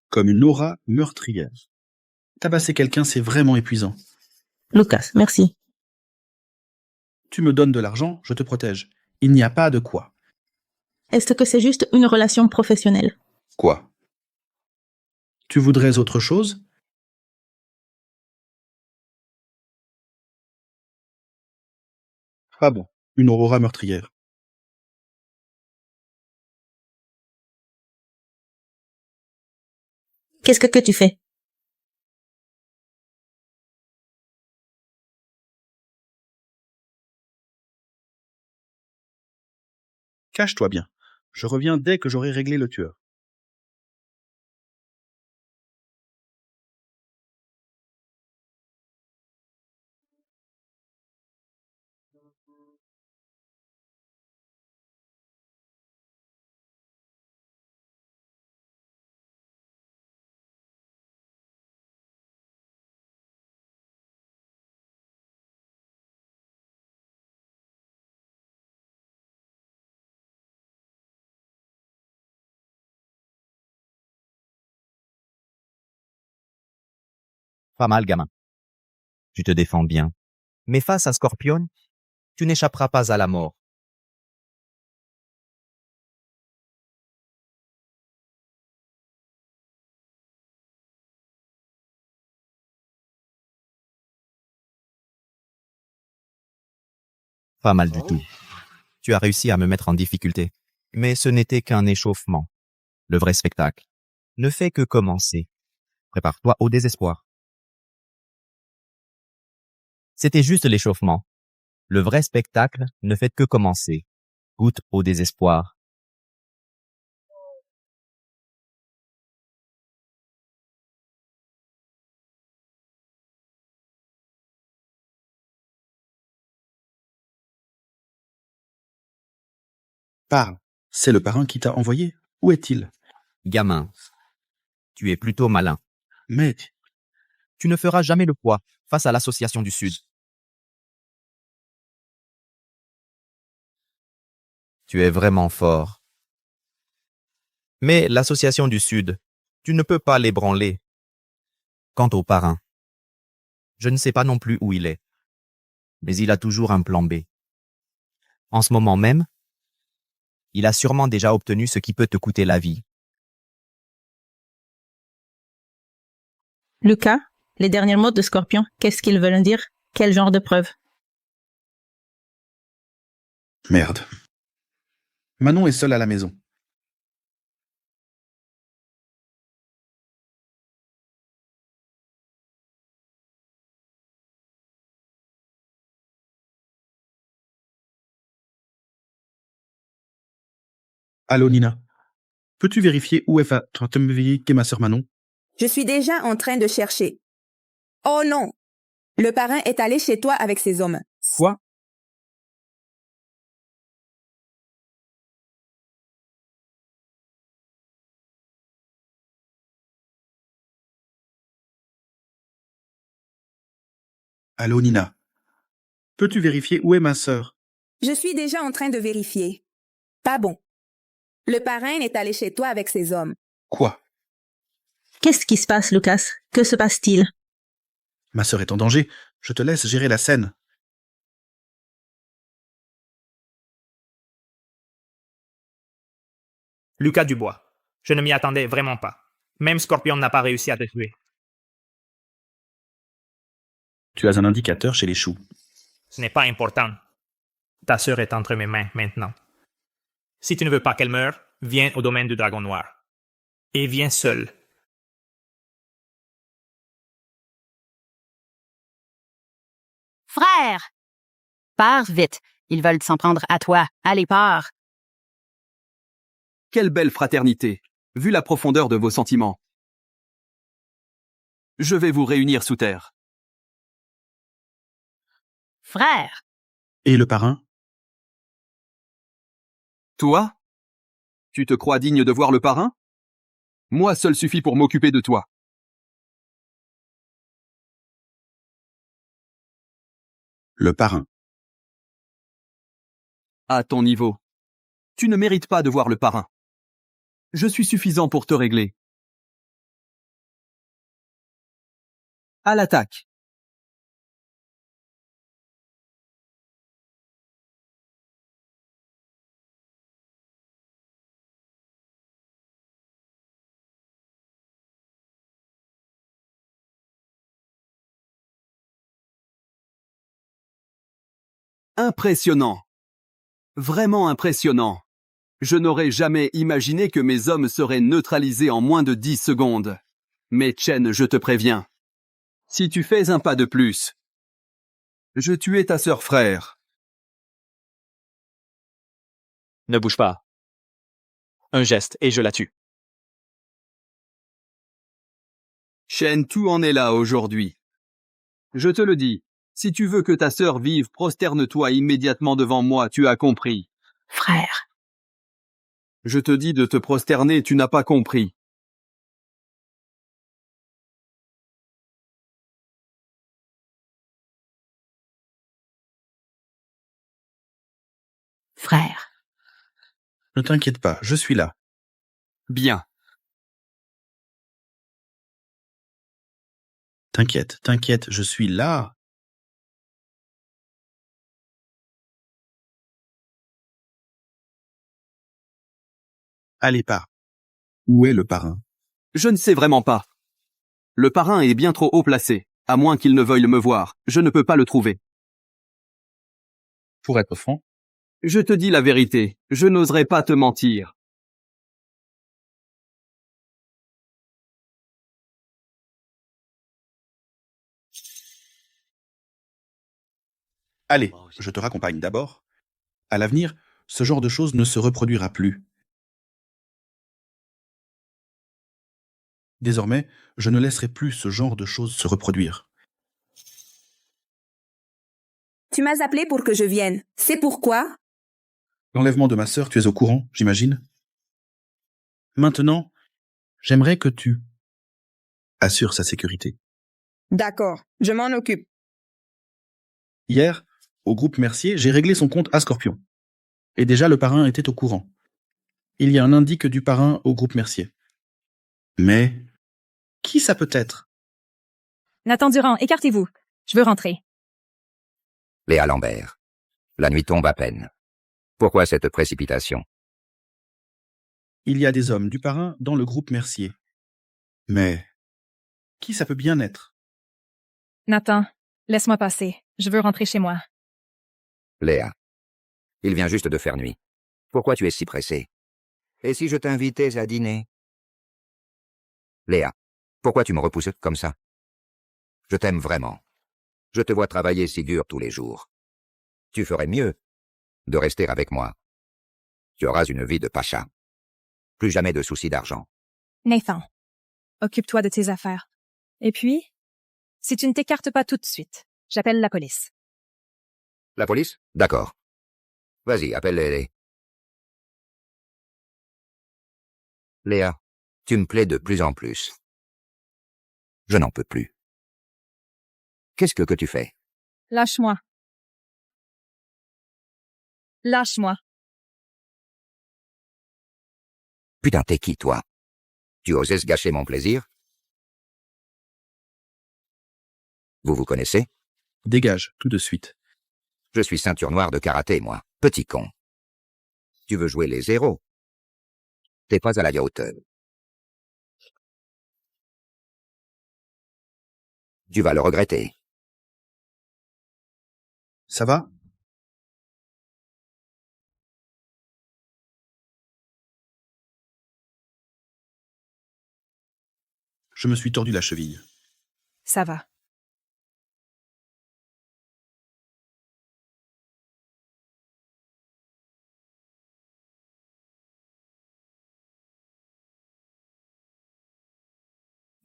comme une aura meurtrière. Tabasser quelqu'un, c'est vraiment épuisant. Lucas, merci. Tu me donnes de l'argent, je te protège. Il n'y a pas de quoi. Est-ce que c'est juste une relation professionnelle? Quoi? Tu voudrais autre chose? Ah bon, une aurora meurtrière. Qu'est-ce que tu fais? Cache-toi bien. Je reviens dès que j'aurai réglé le tueur. Pas mal, gamin. Tu te défends bien. Mais face à Scorpion, tu n'échapperas pas à la mort. Pas mal du tout. Tu as réussi à me mettre en difficulté. Mais ce n'était qu'un échauffement. Le vrai spectacle ne fait que commencer. Prépare-toi au désespoir. C'était juste l'échauffement. Le vrai spectacle ne fait que commencer. Goûte au désespoir. Parle. C'est le parrain qui t'a envoyé? Où est-il? Gamin, tu es plutôt malin. Mais tu ne feras jamais le poids face à l'Association du Sud. Tu es vraiment fort. Mais l'Association du Sud, tu ne peux pas l'ébranler. Quant au parrain, je ne sais pas non plus où il est. Mais il a toujours un plan B. En ce moment même, il a sûrement déjà obtenu ce qui peut te coûter la vie. Lucas, les derniers mots de Scorpion, qu'est-ce qu'ils veulent dire? Quel genre de preuve? Merde. Manon est seule à la maison. Allô, Nina. Peux-tu vérifier où est ma sœur Manon? Je suis déjà en train de chercher. Oh non! Le parrain est allé chez toi avec ses hommes. Quoi? Allô, Nina. Peux-tu vérifier où est ma sœur? Je suis déjà en train de vérifier. Pas bon. Le parrain est allé chez toi avec ses hommes. Quoi? Qu'est-ce qui se passe, Lucas? Que se passe-t-il? Ma sœur est en danger. Je te laisse gérer la scène. Lucas Dubois. Je ne m'y attendais vraiment pas. Même Scorpion n'a pas réussi à te tuer. Tu as un indicateur chez les choux. Ce n'est pas important. Ta sœur est entre mes mains maintenant. Si tu ne veux pas qu'elle meure, viens au domaine du Dragon Noir. Et viens seul. Frère! Pars vite. Ils veulent s'en prendre à toi. Allez, pars. Quelle belle fraternité, vu la profondeur de vos sentiments. Je vais vous réunir sous terre. Frère! Et le parrain? Toi? Tu te crois digne de voir le parrain? Moi seul suffit pour m'occuper de toi. Le parrain. À ton niveau. Tu ne mérites pas de voir le parrain. Je suis suffisant pour te régler. À l'attaque. Impressionnant. Vraiment impressionnant. Je n'aurais jamais imaginé que mes hommes seraient neutralisés en moins de 10 secondes. Mais Chen, je te préviens. Si tu fais un pas de plus, je tuerai ta sœur frère. Ne bouge pas. Un geste et je la tue. Chen, tout en est là aujourd'hui. Je te le dis, si tu veux que ta sœur vive, prosterne-toi immédiatement devant moi, tu as compris. Frère. Je te dis de te prosterner, tu n'as pas compris. Frère. Ne t'inquiète pas, je suis là. Bien. T'inquiète, je suis là. Allez, pars. Où est le parrain? Je ne sais vraiment pas. Le parrain est bien trop haut placé, à moins qu'il ne veuille me voir. Je ne peux pas le trouver. Pour être franc, je te dis la vérité, je n'oserais pas te mentir. allez, je te raccompagne d'abord. À l'avenir, ce genre de choses ne se reproduira plus. Désormais, je ne laisserai plus ce genre de choses se reproduire. Tu m'as appelé pour que je vienne. C'est pourquoi? L'enlèvement de ma sœur, tu es au courant, j'imagine? Maintenant, j'aimerais que tu assures sa sécurité. D'accord, je m'en occupe. Hier, au groupe Mercier, j'ai réglé son compte à Scorpion. Et déjà, le parrain était au courant. Il y a un indique du parrain au groupe Mercier. Mais qui ça peut être? Nathan Durand, écartez-vous. Je veux rentrer. Léa Lambert. La nuit tombe à peine. Pourquoi cette précipitation? Il y a des hommes du parrain dans le groupe Mercier. Mais qui ça peut bien être? Nathan, Laisse-moi passer. Je veux rentrer chez moi. Léa, il vient juste de faire nuit. Pourquoi tu es si pressée? Et si je t'invitais à dîner? Léa, pourquoi tu me repousses comme ça? Je t'aime vraiment. Je te vois travailler si dur tous les jours. Tu ferais mieux de rester avec moi. Tu auras une vie de pacha. Plus jamais de soucis d'argent. Nathan, occupe-toi de tes affaires. Et puis, si tu ne t'écartes pas tout de suite, j'appelle la police. La police? D'accord. Vas-y, appelle-les. Léa, tu me plais de plus en plus. Je n'en peux plus. Qu'est-ce que tu fais? Lâche-moi. Lâche-moi. Putain, t'es qui, toi? Tu osais se gâcher mon plaisir? Vous vous connaissez? Dégage, tout de suite. Je suis ceinture noire de karaté, moi. Petit con. Tu veux jouer les héros? T'es pas à la hauteur. Tu vas le regretter. Ça va? Je me suis tordu la cheville. Ça va.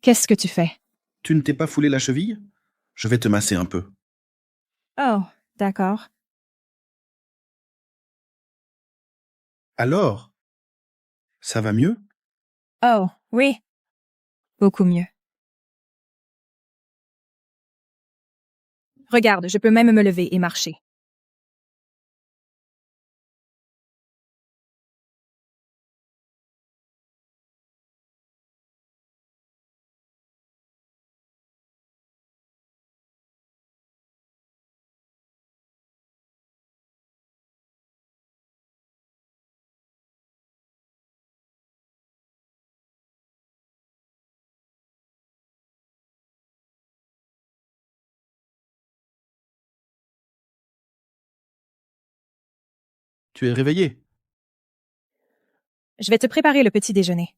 Qu'est-ce que tu fais? Tu ne t'es pas foulé la cheville? Je vais te masser un peu. Oh, d'accord. Alors? Ça va mieux? Oh, oui. Beaucoup mieux. Regarde, je peux même me lever et marcher. Tu es réveillé? Je vais te préparer le petit déjeuner.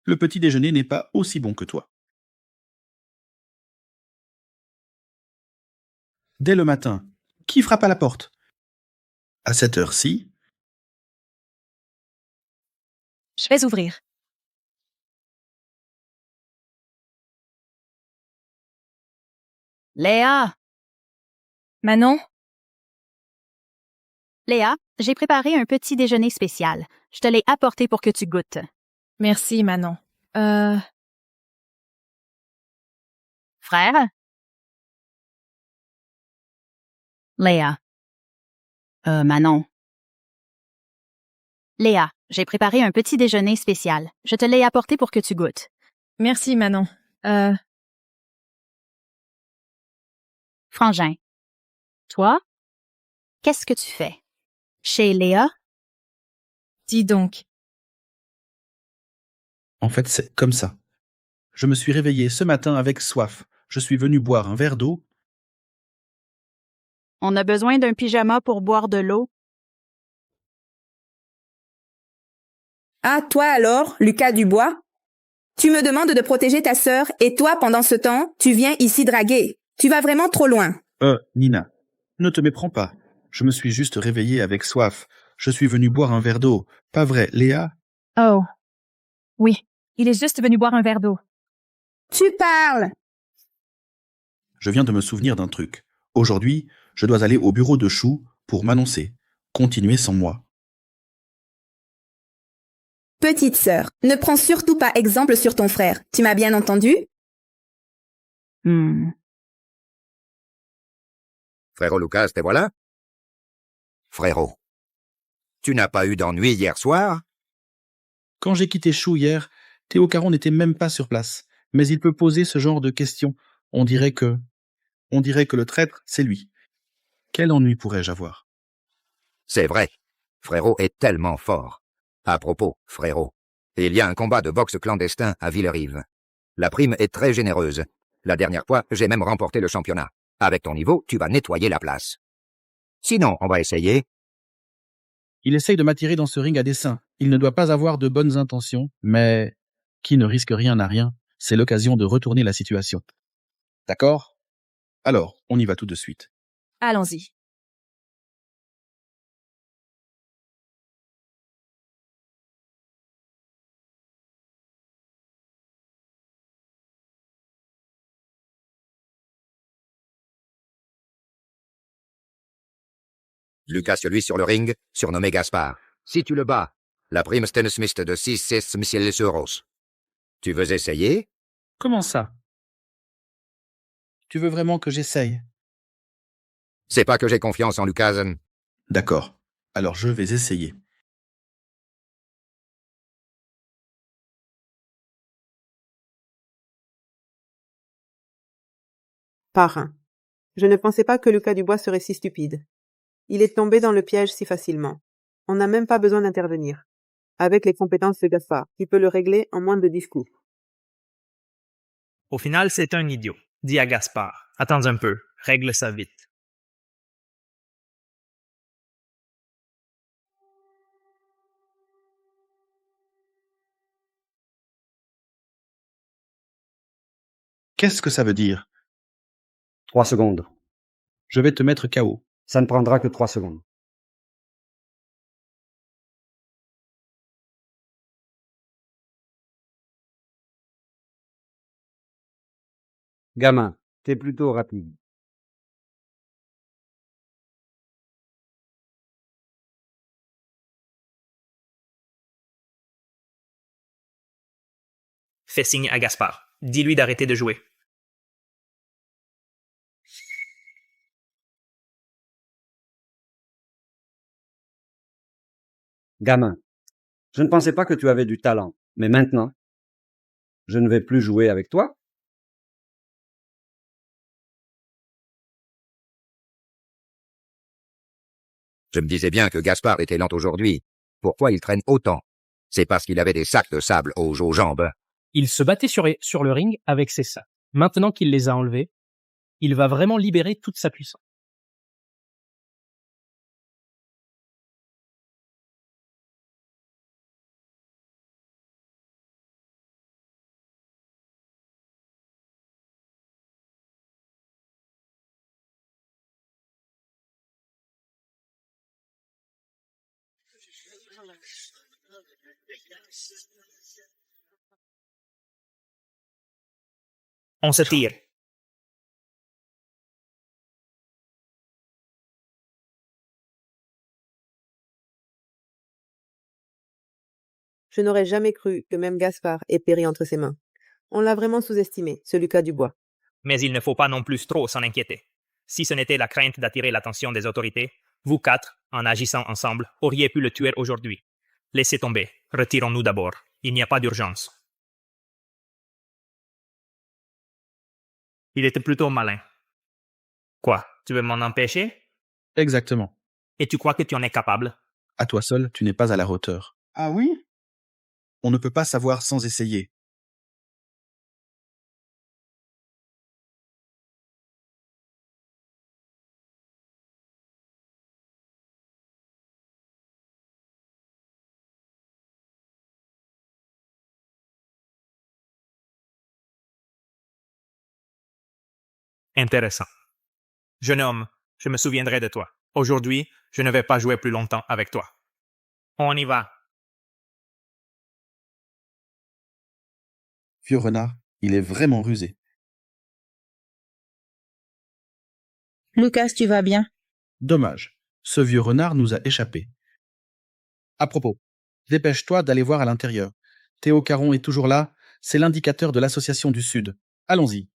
Le petit déjeuner n'est pas aussi bon que toi. Dès le matin, qui frappe à la porte? À cette heure-ci, Je vais ouvrir. Léa! Manon? Léa, j'ai préparé un petit déjeuner spécial. Je te l'ai apporté pour que tu goûtes. Merci, Manon. Frère? Léa. Manon. Léa, j'ai préparé un petit déjeuner spécial. Je te l'ai apporté pour que tu goûtes. Merci, Manon. Frangin. Toi? Qu'est-ce que tu fais? Chez Léa? Dis donc. en fait, c'est comme ça. Je me suis réveillé ce matin avec soif. Je suis venu boire un verre d'eau. On a besoin d'un pyjama pour boire de l'eau. Ah, toi alors, Lucas Dubois? Tu me demandes de protéger ta sœur et toi, pendant ce temps, tu viens ici draguer. Tu vas vraiment trop loin. Nina, ne te méprends pas. Je me suis juste réveillé avec soif. Je suis venu boire un verre d'eau. Pas vrai, Léa? Oh. Oui, il est juste venu boire un verre d'eau. Tu parles! Je viens de me souvenir d'un truc. Aujourd'hui, je dois aller au bureau de Chou pour m'annoncer. Continuez sans moi. Petite sœur, ne prends surtout pas exemple sur ton frère. Tu m'as bien entendu? Frérot Lucas, te voilà? Frérot, tu n'as pas eu d'ennui hier soir? Quand j'ai quitté Chou hier, Théo Caron n'était même pas sur place. Mais il peut poser ce genre de questions. On dirait que le traître, c'est lui. Quel ennui pourrais-je avoir? C'est vrai. Frérot est tellement fort. À propos, frérot, il y a un combat de boxe clandestin à Villerive. La prime est très généreuse. La dernière fois, j'ai même remporté le championnat. Avec ton niveau, tu vas nettoyer la place. Sinon, on va essayer. Il essaye de m'attirer dans ce ring à dessein. Il ne doit pas avoir de bonnes intentions, mais qui ne risque rien n'a rien. C'est l'occasion de retourner la situation. D'accord? Alors, on y va tout de suite. Allons-y. Lucas, celui sur le ring, surnommé Gaspard. Si tu le bats, la prime Stan Smith de 6 000 euros. Tu veux essayer? Comment ça? Tu veux vraiment que j'essaye? C'est pas que j'ai confiance en Lucas. D'accord. Alors je vais essayer. Parrain. Je ne pensais pas que Lucas Dubois serait si stupide. Il est tombé dans le piège si facilement. On n'a même pas besoin d'intervenir. Avec les compétences de Gaspard, qui peut le régler en moins de 10 coups. Au final, c'est un idiot. Dis à Gaspard. Attends un peu. Règle ça vite. Qu'est-ce que ça veut dire? 3 secondes. Je vais te mettre KO. Ça ne prendra que 3 secondes. Gamin, t'es plutôt rapide. Fais signe à Gaspard. Dis-lui d'arrêter de jouer. Gamin, je ne pensais pas que tu avais du talent, mais maintenant, je ne vais plus jouer avec toi. Je me disais bien que Gaspard était lent aujourd'hui. Pourquoi il traîne autant? C'est parce qu'il avait des sacs de sable aux jambes. Il se battait sur le ring avec ses sacs. Maintenant qu'il les a enlevés, il va vraiment libérer toute sa puissance. On se tire. Je n'aurais jamais cru que même Gaspard ait péri entre ses mains. On l'a vraiment sous-estimé, ce Lucas Dubois. Mais il ne faut pas non plus trop s'en inquiéter. Si ce n'était la crainte d'attirer l'attention des autorités, vous quatre, en agissant ensemble, auriez pu le tuer aujourd'hui. Laissez tomber. Retirons-nous d'abord. Il n'y a pas d'urgence. Il était plutôt malin. Quoi? Tu veux m'en empêcher? Exactement. Et tu crois que tu en es capable? À toi seul, tu n'es pas à la hauteur. Ah oui? On ne peut pas savoir sans essayer. Intéressant. Jeune homme, je me souviendrai de toi. Aujourd'hui, je ne vais pas jouer plus longtemps avec toi. On y va. Vieux renard, il est vraiment rusé. Lucas, tu vas bien? Dommage. Ce vieux renard nous a échappé. À propos, dépêche-toi d'aller voir à l'intérieur. Théo Caron est toujours là. C'est l'indicateur de l'association du Sud. Allons-y.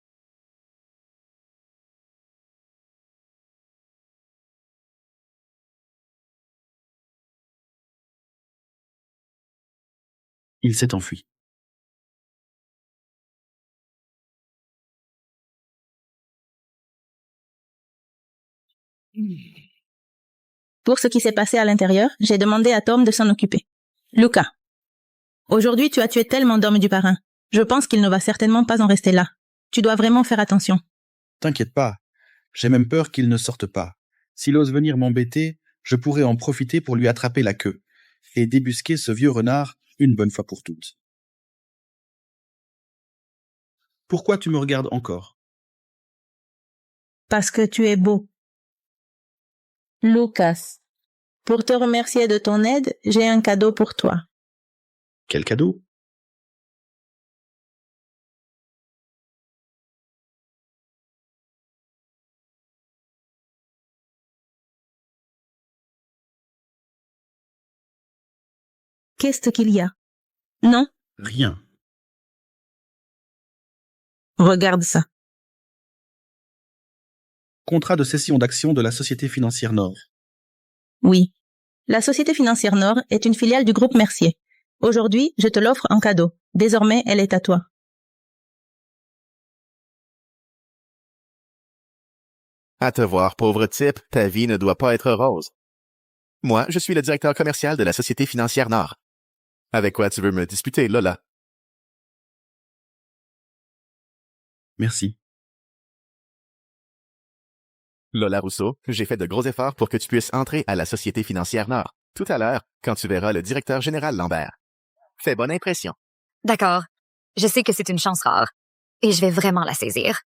Il s'est enfui. Pour ce qui s'est passé à l'intérieur, j'ai demandé à Tom de s'en occuper. Lucas, aujourd'hui tu as tué tellement d'hommes du parrain. Je pense qu'il ne va certainement pas en rester là. Tu dois vraiment faire attention. T'inquiète pas, j'ai même peur qu'il ne sorte pas. S'il ose venir m'embêter, je pourrais en profiter pour lui attraper la queue et débusquer ce vieux renard une bonne fois pour toutes. Pourquoi tu me regardes encore? Parce que tu es beau. Lucas, pour te remercier de ton aide, j'ai un cadeau pour toi. Quel cadeau? Qu'est-ce qu'il y a? Non? Rien. Regarde ça. Contrat de cession d'actions de la Société Financière Nord. Oui. La Société Financière Nord est une filiale du groupe Mercier. Aujourd'hui, je te l'offre en cadeau. Désormais, elle est à toi. À te voir, pauvre type, ta vie ne doit pas être rose. Moi, je suis le directeur commercial de la Société Financière Nord. Avec quoi tu veux me disputer, Lola? Merci. Lola Rousseau, j'ai fait de gros efforts pour que tu puisses entrer à la Société Financière Nord. Tout à l'heure, quand tu verras le directeur général Lambert. Fais bonne impression. D'accord. Je sais que c'est une chance rare. Et je vais vraiment la saisir.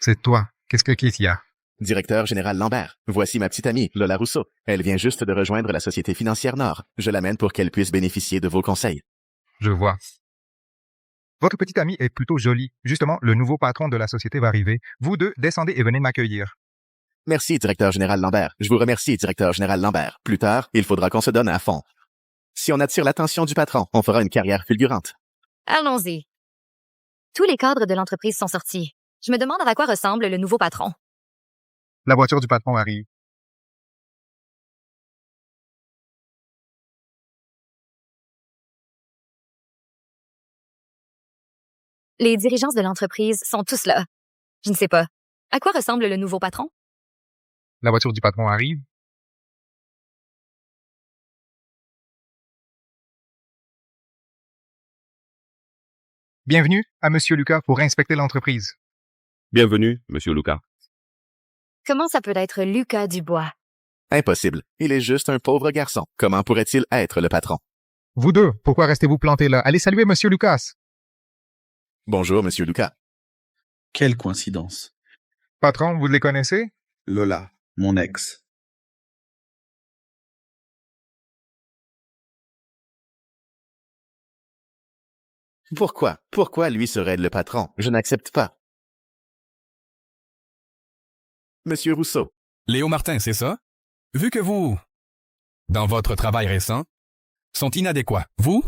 C'est toi. Qu'est-ce qu'il y a? Directeur général Lambert, voici ma petite amie, Lola Rousseau. Elle vient juste de rejoindre la Société Financière Nord. Je l'amène pour qu'elle puisse bénéficier de vos conseils. Je vois. Votre petite amie est plutôt jolie. Justement, le nouveau patron de la société va arriver. Vous deux, descendez et venez m'accueillir. Merci, directeur général Lambert. Je vous remercie, directeur général Lambert. Plus tard, il faudra qu'on se donne à fond. Si on attire l'attention du patron, on fera une carrière fulgurante. Allons-y. Tous les cadres de l'entreprise sont sortis. Je me demande à quoi ressemble le nouveau patron. La voiture du patron arrive. Les dirigeants de l'entreprise sont tous là. Je ne sais pas. À quoi ressemble le nouveau patron? La voiture du patron arrive. Bienvenue à Monsieur Lucas pour inspecter l'entreprise. Bienvenue, Monsieur Lucas. Comment ça peut être Lucas Dubois? Impossible. Il est juste un pauvre garçon. Comment pourrait-il être le patron? Vous deux, pourquoi restez-vous plantés là? Allez saluer Monsieur Lucas. Bonjour, Monsieur Lucas. Quelle coïncidence. Patron, vous les connaissez? Lola, mon ex. Pourquoi? Pourquoi lui serait le patron? Je n'accepte pas. Monsieur Rousseau. Léo Martin, c'est ça? Vu que vous, dans votre travail récent, sont inadéquats, vous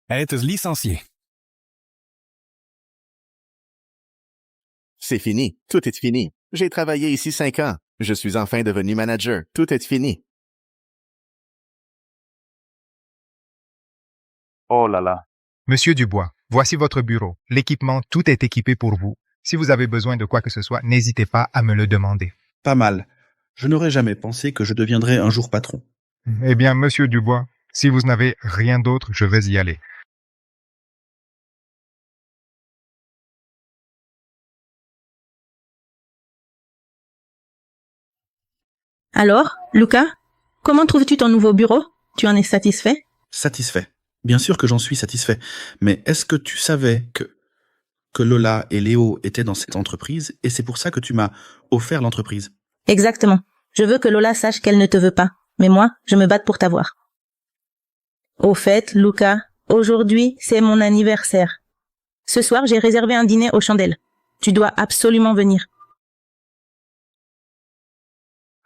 êtes licencié. C'est fini. Tout est fini. J'ai travaillé ici 5 ans. Je suis enfin devenu manager. Tout est fini. Oh là là. Monsieur Dubois, voici votre bureau. L'équipement, tout est équipé pour vous. Si vous avez besoin de quoi que ce soit, n'hésitez pas à me le demander. Pas mal. Je n'aurais jamais pensé que je deviendrais un jour patron. Eh bien, Monsieur Dubois, si vous n'avez rien d'autre, je vais y aller. Alors, Lucas, comment trouves-tu ton nouveau bureau? Tu en es satisfait? Satisfait. Bien sûr que j'en suis satisfait. Mais est-ce que tu savais que Lola et Léo étaient dans cette entreprise et c'est pour ça que tu m'as offert l'entreprise? Exactement. Je veux que Lola sache qu'elle ne te veut pas. Mais moi, je me batte pour t'avoir. Au fait, Lucas, aujourd'hui, c'est mon anniversaire. Ce soir, j'ai réservé un dîner aux chandelles. Tu dois absolument venir.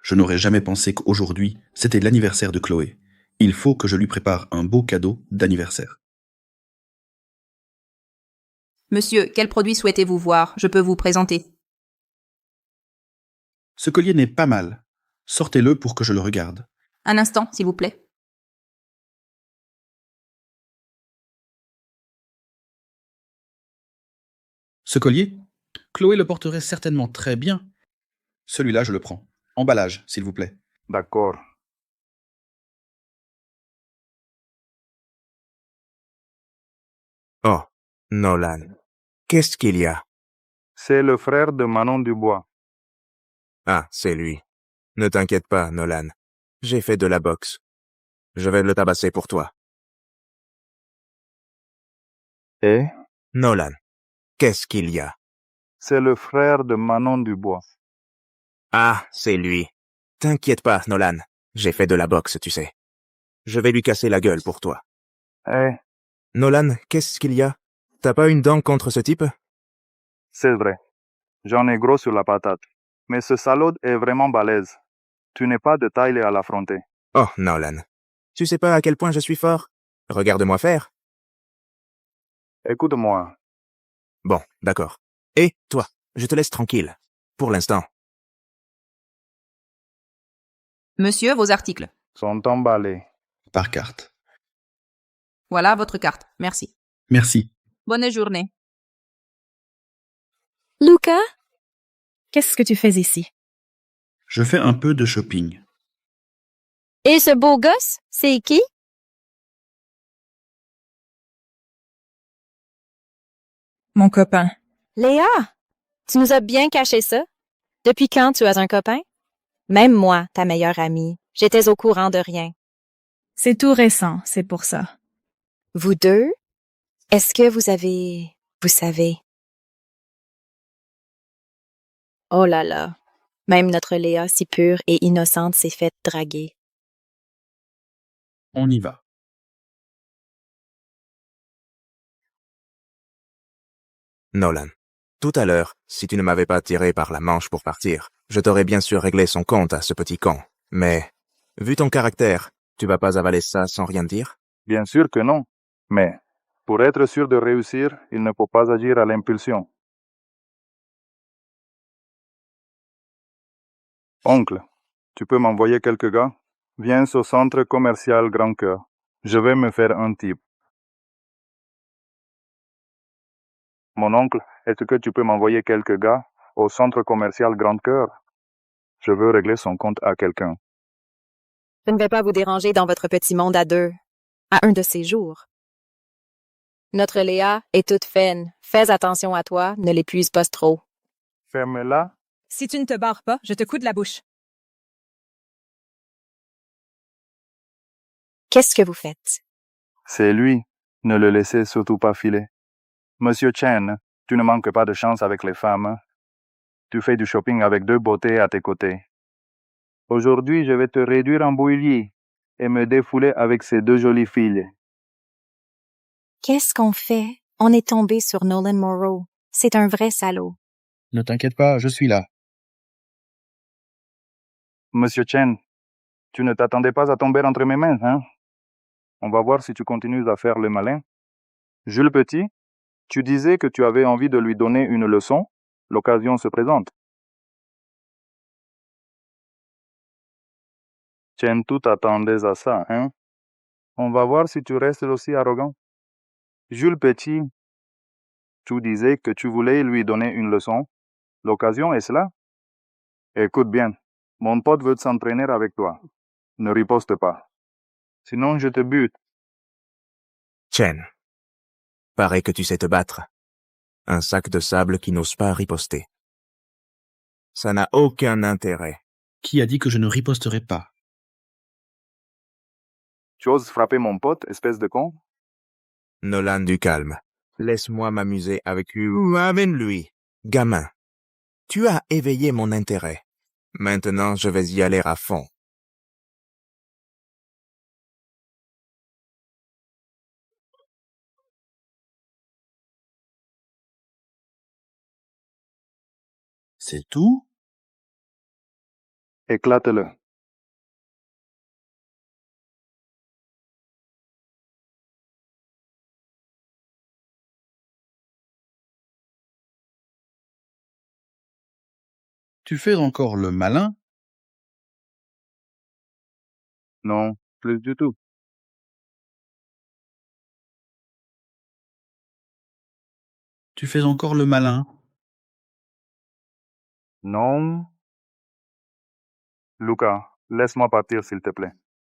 Je n'aurais jamais pensé qu'aujourd'hui, c'était l'anniversaire de Chloé. Il faut que je lui prépare un beau cadeau d'anniversaire. Monsieur, quel produit souhaitez-vous voir? Je peux vous présenter. Ce collier n'est pas mal. Sortez-le pour que je le regarde. Un instant, s'il vous plaît. Ce collier? Chloé le porterait certainement très bien. Celui-là, je le prends. Emballage, s'il vous plaît. D'accord. Oh, Nolan, qu'est-ce qu'il y a? C'est le frère de Manon Dubois. Ah, c'est lui. Ne t'inquiète pas, Nolan. J'ai fait de la boxe. Je vais le tabasser pour toi. Et? Nolan, qu'est-ce qu'il y a? C'est le frère de Manon Dubois. Ah, c'est lui. T'inquiète pas, Nolan. J'ai fait de la boxe, tu sais. Je vais lui casser la gueule pour toi. Eh? Nolan, qu'est-ce qu'il y a? T'as pas une dent contre ce type? C'est vrai. J'en ai gros sur la patate. Mais ce salaud est vraiment balèze. Tu n'es pas de taille à l'affronter. Oh, Nolan. Tu sais pas à quel point je suis fort? Regarde-moi faire. Écoute-moi. Bon, d'accord. Et toi, je te laisse tranquille. Pour l'instant. Monsieur, vos articles. Sont emballés. Par carte. Voilà votre carte. Merci. Merci. Bonne journée. Luca? Qu'est-ce que tu fais ici? Je fais un peu de shopping. Et ce beau gosse, c'est qui? Mon copain. Léa, tu nous as bien caché ça. Depuis quand tu as un copain? Même moi, ta meilleure amie, j'étais au courant de rien. C'est tout récent, c'est pour ça. Vous deux? Est-ce que vous savez? Oh là là, même notre Léa si pure et innocente s'est faite draguer. On y va. Nolan, tout à l'heure, si tu ne m'avais pas tiré par la manche pour partir, je t'aurais bien sûr réglé son compte à ce petit con. Mais, vu ton caractère, tu vas pas avaler ça sans rien dire? Bien sûr que non. Mais, pour être sûr de réussir, il ne faut pas agir à l'impulsion. Oncle, tu peux m'envoyer quelques gars? Viens au centre commercial Grand Cœur. Je vais me faire un type. Mon oncle, est-ce que tu peux m'envoyer quelques gars au centre commercial Grand Cœur? Je veux régler son compte à quelqu'un. Je ne vais pas vous déranger dans votre petit monde à deux, à un de ces jours. Notre Léa est toute faine. Fais attention à toi, ne l'épuise pas trop. Ferme-la. Si tu ne te barres pas, je te coude la bouche. Qu'est-ce que vous faites? C'est lui. Ne le laissez surtout pas filer. Monsieur Chen, tu ne manques pas de chance avec les femmes. Tu fais du shopping avec deux beautés à tes côtés. Aujourd'hui, je vais te réduire en bouillie et me défouler avec ces deux jolies filles. Qu'est-ce qu'on fait? On est tombé sur Nolan Morrow. C'est un vrai salaud. Ne t'inquiète pas, je suis là. Monsieur Chen, tu ne t'attendais pas à tomber entre mes mains, hein? On va voir si tu continues à faire le malin. Jules Petit, tu disais que tu avais envie de lui donner une leçon. L'occasion se présente. Chen, tu t'attendais à ça, hein? On va voir si tu restes aussi arrogant. Jules Petit, tu disais que tu voulais lui donner une leçon. L'occasion est cela? Écoute bien, mon pote veut s'entraîner avec toi. Ne riposte pas. Sinon, je te bute. Chen, paraît que tu sais te battre. Un sac de sable qui n'ose pas riposter. Ça n'a aucun intérêt. Qui a dit que je ne riposterai pas? Tu oses frapper mon pote, espèce de con? Nolan, du calme. Laisse-moi m'amuser avec lui ou avec lui. Gamin, tu as éveillé mon intérêt. Maintenant, je vais y aller à fond. C'est tout? Éclate-le. Tu fais encore le malin? Non, plus du tout. Tu fais encore le malin? Non. Luca, laisse-moi partir, s'il te plaît.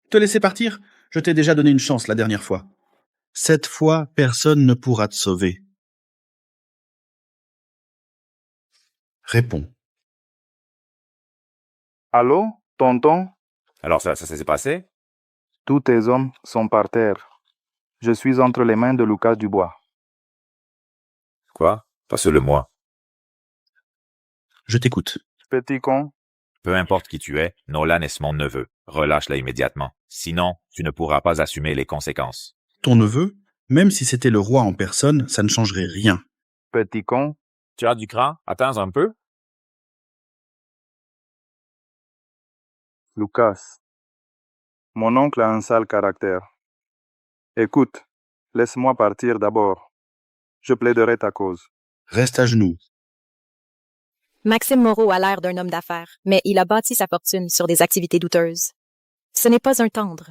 Te laisser partir? Je t'ai déjà donné une chance la dernière fois. Cette fois, personne ne pourra te sauver. Réponds. Allô, tonton? Alors ça s'est passé? Tous tes hommes sont par terre. Je suis entre les mains de Lucas Dubois. Quoi? Passe-le-moi. Je t'écoute. Petit con, Peu importe qui tu es, Nolan est mon neveu. Relâche-la immédiatement. Sinon, tu ne pourras pas assumer les conséquences. Ton neveu, même si c'était le roi en personne, ça ne changerait rien. petit con, Tu as du cran? Attends un peu. Lucas. Mon oncle a un sale caractère. Écoute, laisse-moi partir d'abord. Je plaiderai ta cause. Reste à genoux. Maxime Moreau a l'air d'un homme d'affaires, mais il a bâti sa fortune sur des activités douteuses. Ce n'est pas un tendre.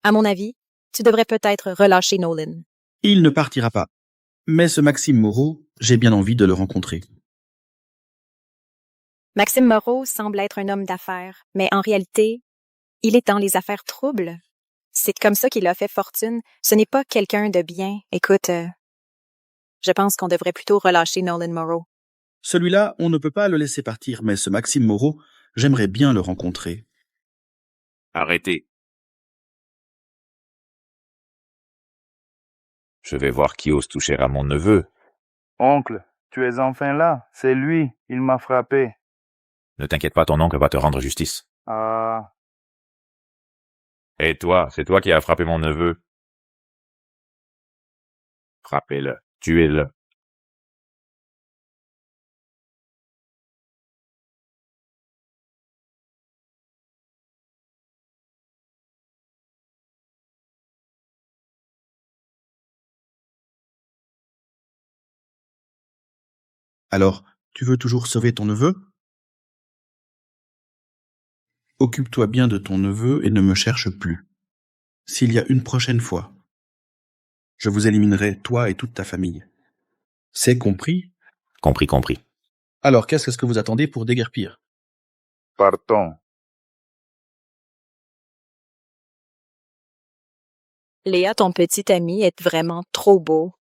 À mon avis, tu devrais peut-être relâcher Nolan. Il ne partira pas. Mais ce Maxime Moreau, j'ai bien envie de le rencontrer. Maxime Moreau semble être un homme d'affaires, mais en réalité, il est dans les affaires troubles. C'est comme ça qu'il a fait fortune. Ce n'est pas quelqu'un de bien. Écoute, je pense qu'on devrait plutôt relâcher Nolan Moreau. Celui-là, on ne peut pas le laisser partir, mais ce Maxime Moreau, j'aimerais bien le rencontrer. Arrêtez. Je vais voir qui ose toucher à mon neveu. Oncle, tu es enfin là. C'est lui. Il m'a frappé. Ne t'inquiète pas, ton oncle va te rendre justice. Ah, Et toi, c'est toi qui as frappé mon neveu. Frappez-le. Tuez-le. Alors, tu veux toujours sauver ton neveu? Occupe-toi bien de ton neveu et ne me cherche plus. S'il y a une prochaine fois, je vous éliminerai, toi et toute ta famille. C'est compris? Compris. Alors, qu'est-ce que vous attendez pour déguerpir? partons. Léa, ton petit ami, est vraiment trop beau.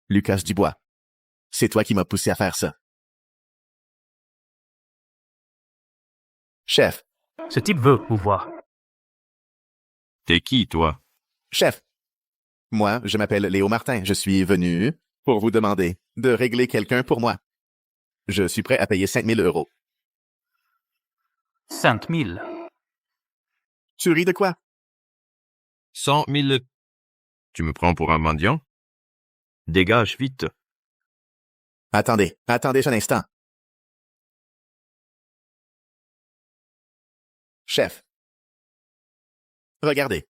Lucas Dubois. C'est toi qui m'as poussé à faire ça. Chef. Ce type veut vous voir. T'es qui, toi? Chef. Moi, je m'appelle Léo Martin. Je suis venu pour vous demander de régler quelqu'un pour moi. Je suis prêt à payer 5 000 €. 5 000. Tu ris de quoi? 100 000. Tu me prends pour un mendiant? Dégage vite. Attendez un instant. Chef. Regardez.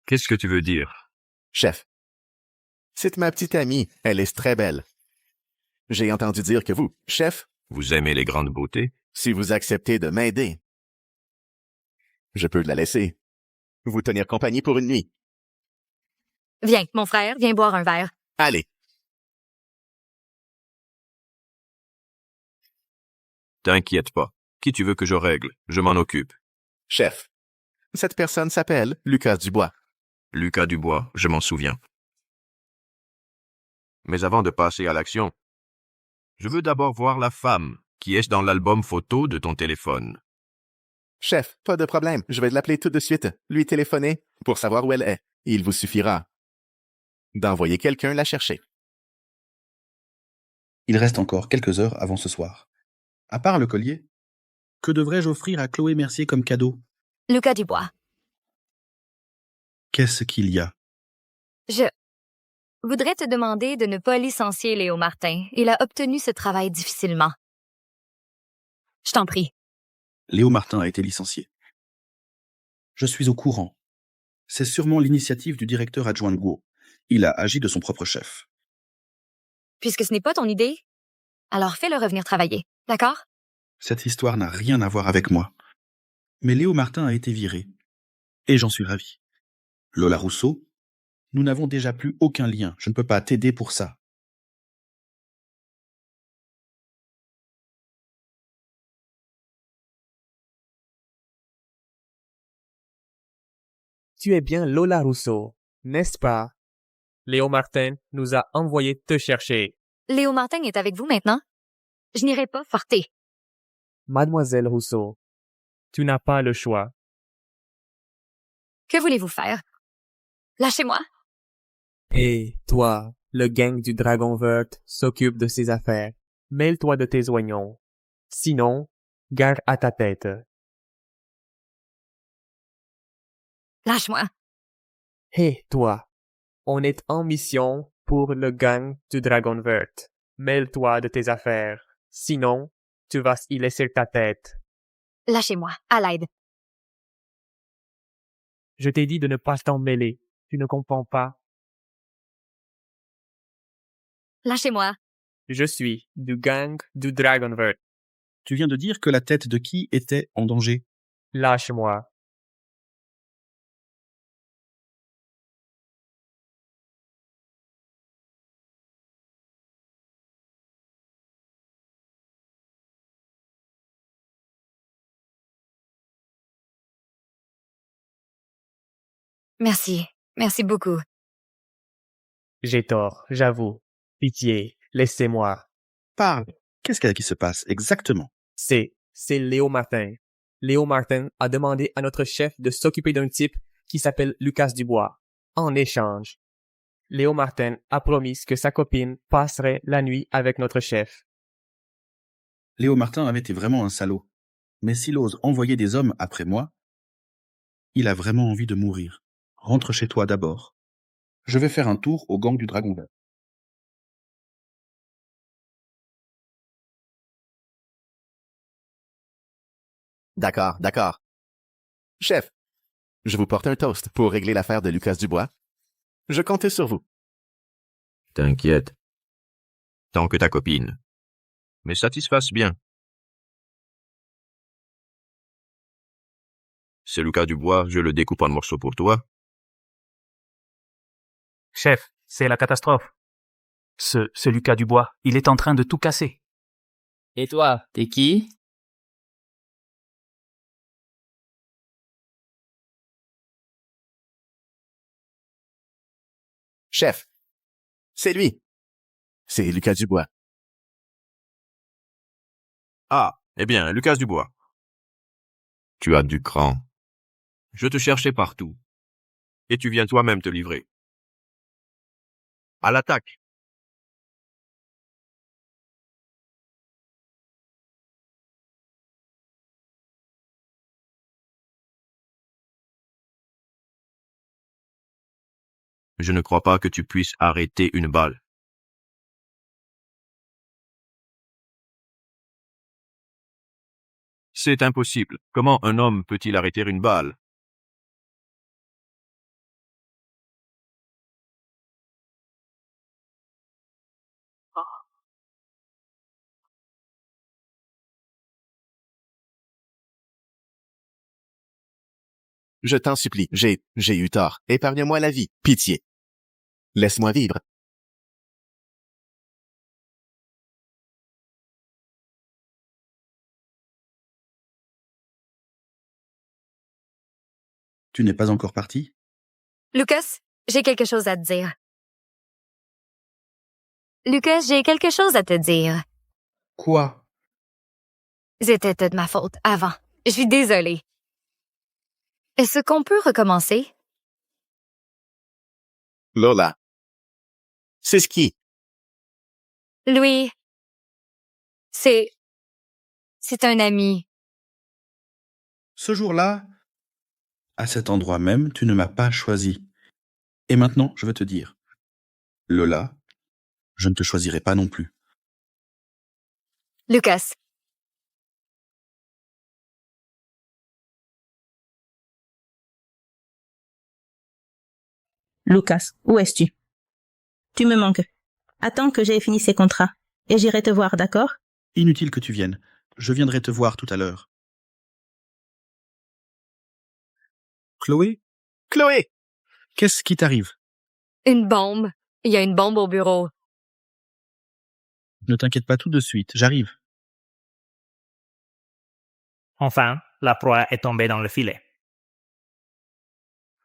Qu'est-ce que tu veux dire? Chef. C'est ma petite amie. Elle est très belle. J'ai entendu dire que vous, chef, Vous aimez les grandes beautés? si vous acceptez de m'aider, je peux la laisser vous tenir compagnie pour une nuit. Viens, mon frère, viens boire un verre. Allez. T'inquiète pas. Qui tu veux que je règle? Je m'en occupe. Chef. Cette personne s'appelle Lucas Dubois. Lucas Dubois, je m'en souviens. Mais avant de passer à l'action, je veux d'abord voir la femme qui est dans l'album photo de ton téléphone. Chef, pas de problème. Je vais l'appeler tout de suite, lui téléphoner pour savoir où elle est. Il vous suffira d'envoyer quelqu'un la chercher. Il reste encore quelques heures avant ce soir. À part le collier, que devrais-je offrir à Chloé Mercier comme cadeau? Lucas Dubois. Qu'est-ce qu'il y a? Je voudrais te demander de ne pas licencier Léo Martin. Il a obtenu ce travail difficilement. Je t'en prie. Léo Martin a été licencié. Je suis au courant. C'est sûrement l'initiative du directeur adjoint de Guo. Il a agi de son propre chef. Puisque ce n'est pas ton idée, alors fais-le revenir travailler. D'accord? Cette histoire n'a rien à voir avec moi. Mais Léo Martin a été viré. Et j'en suis ravi. Lola Rousseau, nous n'avons déjà plus aucun lien. Je ne peux pas t'aider pour ça. Tu es bien Lola Rousseau, n'est-ce pas? Léo Martin nous a envoyé te chercher. Léo Martin est avec vous maintenant? Je n'irai pas forter. Mademoiselle Rousseau, tu n'as pas le choix. Que voulez-vous faire? Lâchez-moi. Et toi, le gang du Dragon Vert s'occupe de ses affaires. Mêle-toi de tes oignons. Sinon, garde à ta tête. Lâche-moi. Hé, toi, on est en mission pour le gang du Dragon Vert. Mêle-toi de tes affaires. Sinon, tu vas y laisser ta tête. Lâchez-moi. À l'aide. Je t'ai dit de ne pas t'en mêler. Tu ne comprends pas? Lâchez-moi. Je suis du gang du Dragon Vert. Tu viens de dire que la tête de qui était en danger? Lâche-moi. Merci. Merci beaucoup. J'ai tort, j'avoue. Pitié, laissez-moi. Parle. Qu'est-ce qui se passe exactement? C'est Léo Martin. Léo Martin a demandé à notre chef de s'occuper d'un type qui s'appelle Lucas Dubois. En échange, Léo Martin a promis que sa copine passerait la nuit avec notre chef. Léo Martin avait été vraiment un salaud. Mais s'il ose envoyer des hommes après moi, il a vraiment envie de mourir. Rentre chez toi d'abord. Je vais faire un tour au gang du Dragon Vert. D'accord, d'accord. Chef, je vous porte un toast pour régler l'affaire de Lucas Dubois. Je comptais sur vous. T'inquiète. Tant que ta copine me satisfasse bien. Ce Lucas Dubois, je le découpe en morceaux pour toi. Chef, c'est la catastrophe. Ce Lucas Dubois, il est en train de tout casser. Et toi, t'es qui? Chef, c'est lui. C'est Lucas Dubois. Ah, eh bien, Lucas Dubois. Tu as du cran. Je te cherchais partout. Et tu viens toi-même te livrer. À l'attaque. Je ne crois pas que tu puisses arrêter une balle. C'est impossible. Comment un homme peut-il arrêter une balle? Je t'en supplie, j'ai eu tort. Épargne-moi la vie. Pitié. Laisse-moi vivre. Tu n'es pas encore parti? Lucas, j'ai quelque chose à te dire. Lucas, j'ai quelque chose à te dire. Quoi? C'était de ma faute avant. Je suis désolée. Est-ce qu'on peut recommencer? Lola. C'est ce qui? Louis. C'est un ami. Ce jour-là, à cet endroit même, tu ne m'as pas choisi. Et maintenant, je veux te dire, Lola, je ne te choisirai pas non plus. Lucas. Lucas, où es-tu? Tu me manques. Attends que j'ai fini ces contrats, et j'irai te voir, d'accord? Inutile que tu viennes. Je viendrai te voir tout à l'heure. Chloé? Chloé! Qu'est-ce qui t'arrive? Une bombe. Il y a une bombe au bureau. Ne t'inquiète pas tout de suite, j'arrive. Enfin, la proie est tombée dans le filet.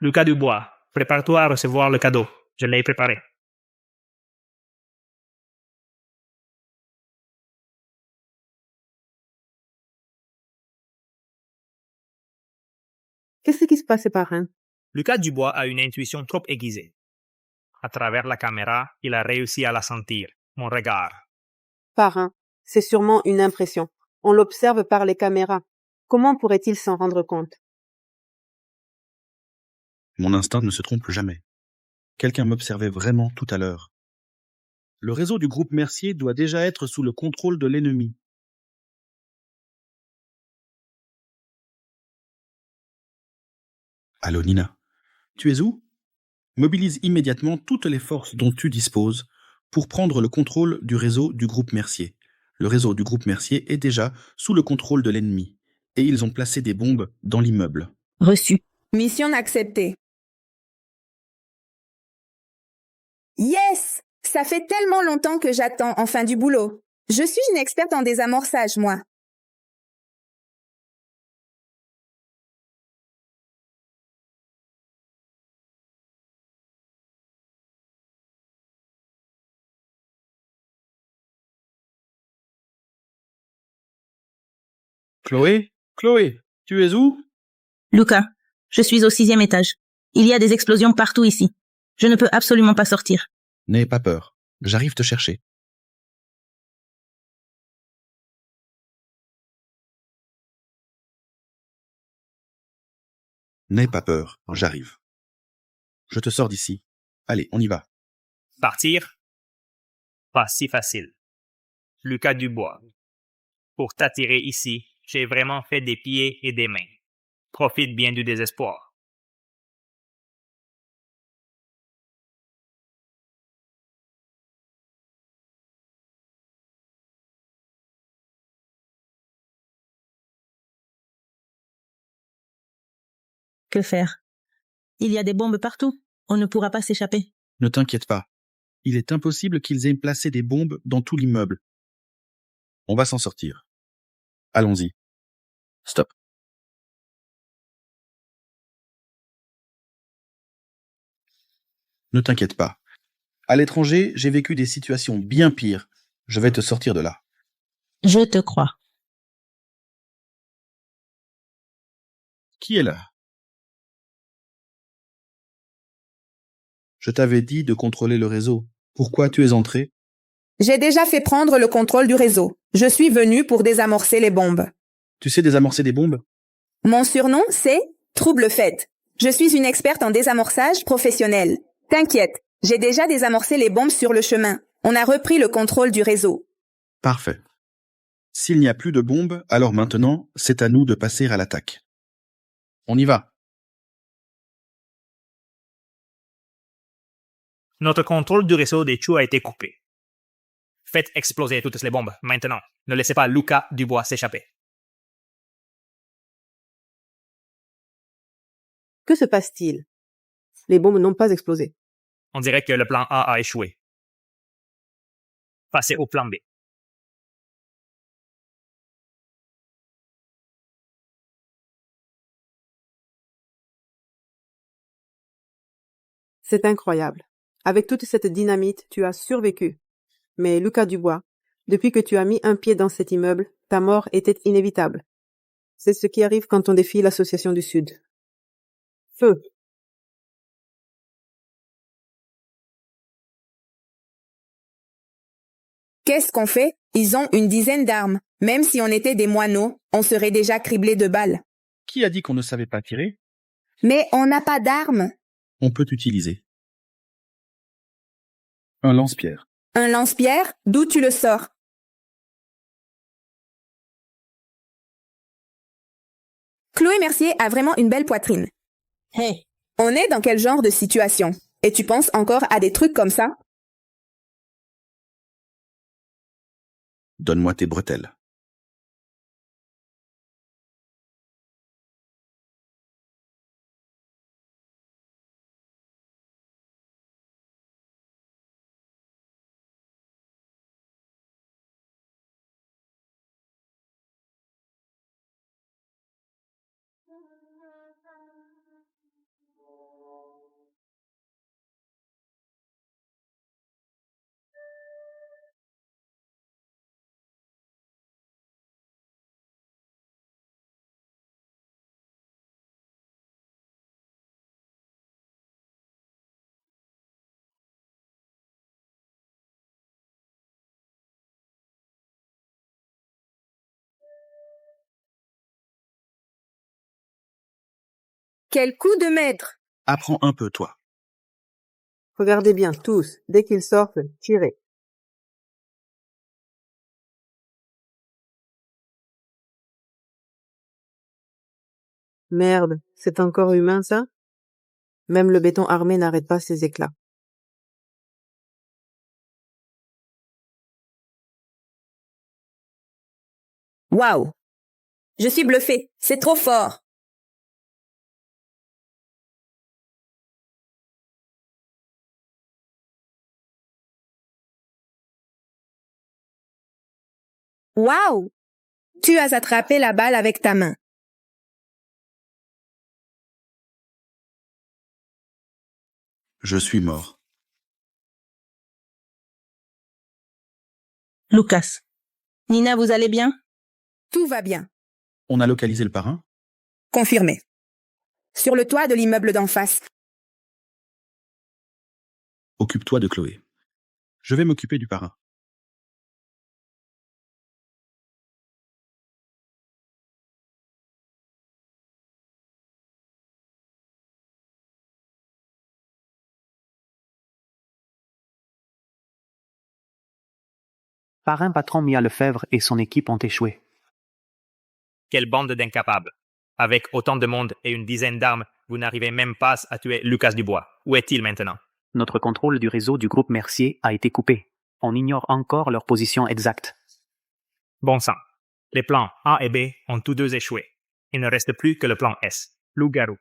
Lucas Dubois, prépare-toi à recevoir le cadeau. Je l'ai préparé. Qu'est-ce qui se passe, parrain? Lucas Dubois a une intuition trop aiguisée. À travers la caméra, il a réussi à la sentir, mon regard. Parrain, c'est sûrement une impression. On l'observe par les caméras. Comment pourrait-il s'en rendre compte? Mon instinct ne se trompe jamais. Quelqu'un m'observait vraiment tout à l'heure. Le réseau du groupe Mercier doit déjà être sous le contrôle de l'ennemi. Allô Nina, tu es où? Mobilise immédiatement toutes les forces dont tu disposes pour prendre le contrôle du réseau du groupe Mercier. Le réseau du groupe Mercier est déjà sous le contrôle de l'ennemi, et ils ont placé des bombes dans l'immeuble. Reçu. Mission acceptée. Yes! Ça fait tellement longtemps que j'attends enfin du boulot. Je suis une experte en désamorçage, moi. Chloé, tu es où? Lucas, je suis au 6e étage. Il y a des explosions partout ici. Je ne peux absolument pas sortir. N'aie pas peur, j'arrive te chercher. N'aie pas peur, j'arrive. Je te sors d'ici. Allez, on y va. Partir? Pas si facile. Lucas Dubois. Pour t'attirer ici, j'ai vraiment fait des pieds et des mains. Profite bien du désespoir. Que faire? Il y a des bombes partout. On ne pourra pas s'échapper. Ne t'inquiète pas. Il est impossible qu'ils aient placé des bombes dans tout l'immeuble. On va s'en sortir. Allons-y. Stop. Ne t'inquiète pas. À l'étranger, j'ai vécu des situations bien pires. Je vais te sortir de là. Je te crois. Qui est là? Je t'avais dit de contrôler le réseau. Pourquoi tu es entré? J'ai déjà fait prendre le contrôle du réseau. Je suis venu pour désamorcer les bombes. Tu sais désamorcer des bombes? Mon surnom, c'est Trouble Fête. Je suis une experte en désamorçage professionnel. T'inquiète, j'ai déjà désamorcé les bombes sur le chemin. On a repris le contrôle du réseau. Parfait. S'il n'y a plus de bombes, alors maintenant, c'est à nous de passer à l'attaque. On y va. Notre contrôle du réseau des Chu a été coupé. Faites exploser toutes les bombes, maintenant. Ne laissez pas Lucas Dubois s'échapper. Que se passe-t-il? Les bombes n'ont pas explosé. On dirait que le plan A a échoué. Passez au plan B. C'est incroyable. Avec toute cette dynamite, tu as survécu. Mais Lucas Dubois, depuis que tu as mis un pied dans cet immeuble, ta mort était inévitable. C'est ce qui arrive quand on défie l'Association du Sud. Feu! Qu'est-ce qu'on fait? Ils ont une dizaine d'armes. Même si on était des moineaux, on serait déjà criblés de balles. Qui a dit qu'on ne savait pas tirer? Mais on n'a pas d'armes. On peut utiliser un lance-pierre. Un lance-pierre? D'où tu le sors? Chloé Mercier a vraiment une belle poitrine. Hey! On est dans quel genre de situation? Et tu penses encore à des trucs comme ça? Donne-moi tes bretelles. Quel coup de maître! Apprends un peu, toi. Regardez bien, tous. Dès qu'ils sortent, tirez. Merde, c'est encore humain, ça? Même le béton armé n'arrête pas ses éclats. Waouh! Je suis bluffé. C'est trop fort. Waouh! Tu as attrapé la balle avec ta main. Je suis mort. Lucas. Nina, vous allez bien? Tout va bien. On a localisé le parrain? Confirmé. Sur le toit de l'immeuble d'en face. Occupe-toi de Chloé. Je vais m'occuper du parrain. Parrain patron Mia Lefebvre et son équipe ont échoué. Quelle bande d'incapables. Avec autant de monde et une dizaine d'armes, vous n'arrivez même pas à tuer Lucas Dubois. Où est-il maintenant? Notre contrôle du réseau du groupe Mercier a été coupé. On ignore encore leur position exacte. Bon sang. Les plans A et B ont tous deux échoué. Il ne reste plus que le plan S. Loup-garou.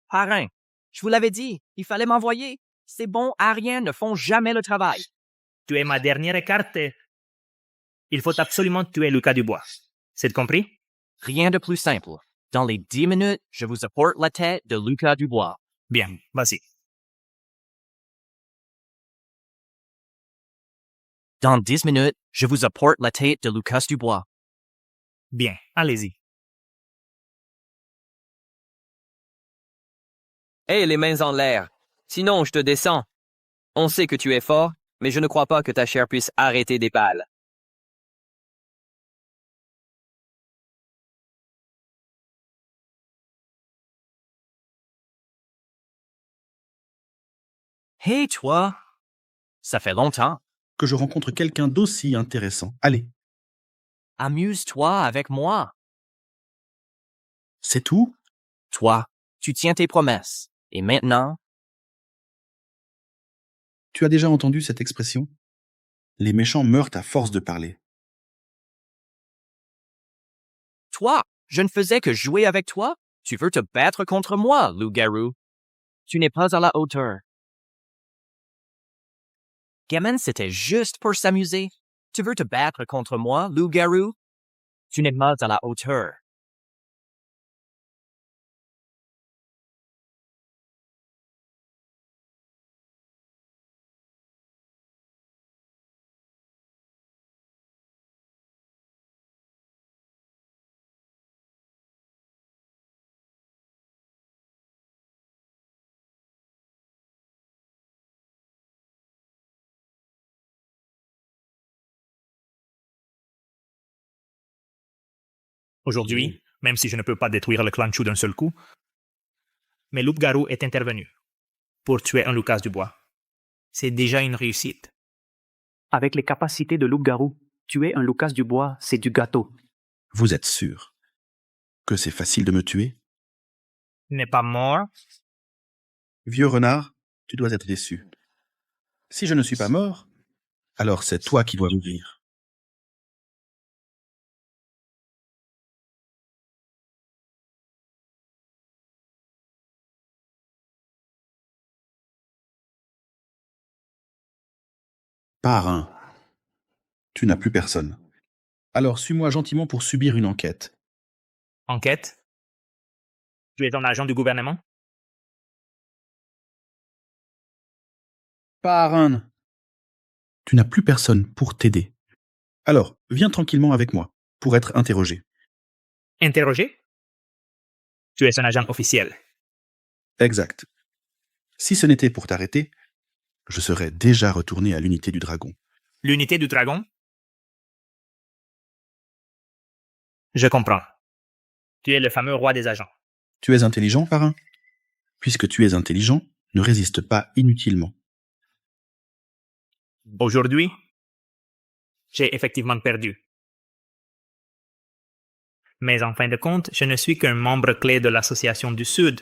Parrain, je vous l'avais dit, il fallait m'envoyer. Ces bons ariens ne font jamais le travail. Tu es ma dernière carte. Il faut absolument tuer Lucas Dubois. C'est compris? Rien de plus simple. Dans les 10 minutes, je vous apporte la tête de Lucas Dubois. Bien, vas-y. Dans 10 minutes, je vous apporte la tête de Lucas Dubois. Bien, allez-y. Hé, les mains en l'air. Sinon, je te descends. On sait que tu es fort, mais je ne crois pas que ta chair puisse arrêter des balles. Hé, toi! Ça fait longtemps. Que je rencontre quelqu'un d'aussi intéressant. Allez. Amuse-toi avec moi. C'est tout? Toi, tu tiens tes promesses. Et maintenant? Tu as déjà entendu cette expression? Les méchants meurent à force de parler. Toi, je ne faisais que jouer avec toi. Tu veux te battre contre moi, loup-garou. Tu n'es pas à la hauteur. Gamin, c'était juste pour s'amuser. Tu veux te battre contre moi, loup-garou? Tu n'es pas à la hauteur. Aujourd'hui, même si je ne peux pas détruire le clan Chu d'un seul coup, mais Loup-garou est intervenu pour tuer un Lucas Dubois. C'est déjà une réussite. Avec les capacités de loup-garou, tuer un Lucas Dubois, c'est du gâteau. Vous êtes sûr que c'est facile de me tuer? Il n'est pas mort? Vieux renard, tu dois être déçu. Si je ne suis pas mort, alors c'est toi qui dois mourir. Parrain, tu n'as plus personne. Alors suis-moi gentiment pour subir une enquête. Enquête? Tu es un agent du gouvernement? Parrain, tu n'as plus personne pour t'aider. Alors, viens tranquillement avec moi, pour être interrogé. Interrogé? Tu es un agent officiel. Exact. Si ce n'était pour t'arrêter, je serais déjà retourné à l'unité du dragon. L'unité du dragon? Je comprends. Tu es le fameux roi des agents. Tu es intelligent, parrain? Puisque tu es intelligent, ne résiste pas inutilement. Aujourd'hui, j'ai effectivement perdu. Mais en fin de compte, je ne suis qu'un membre clé de l'Association du Sud.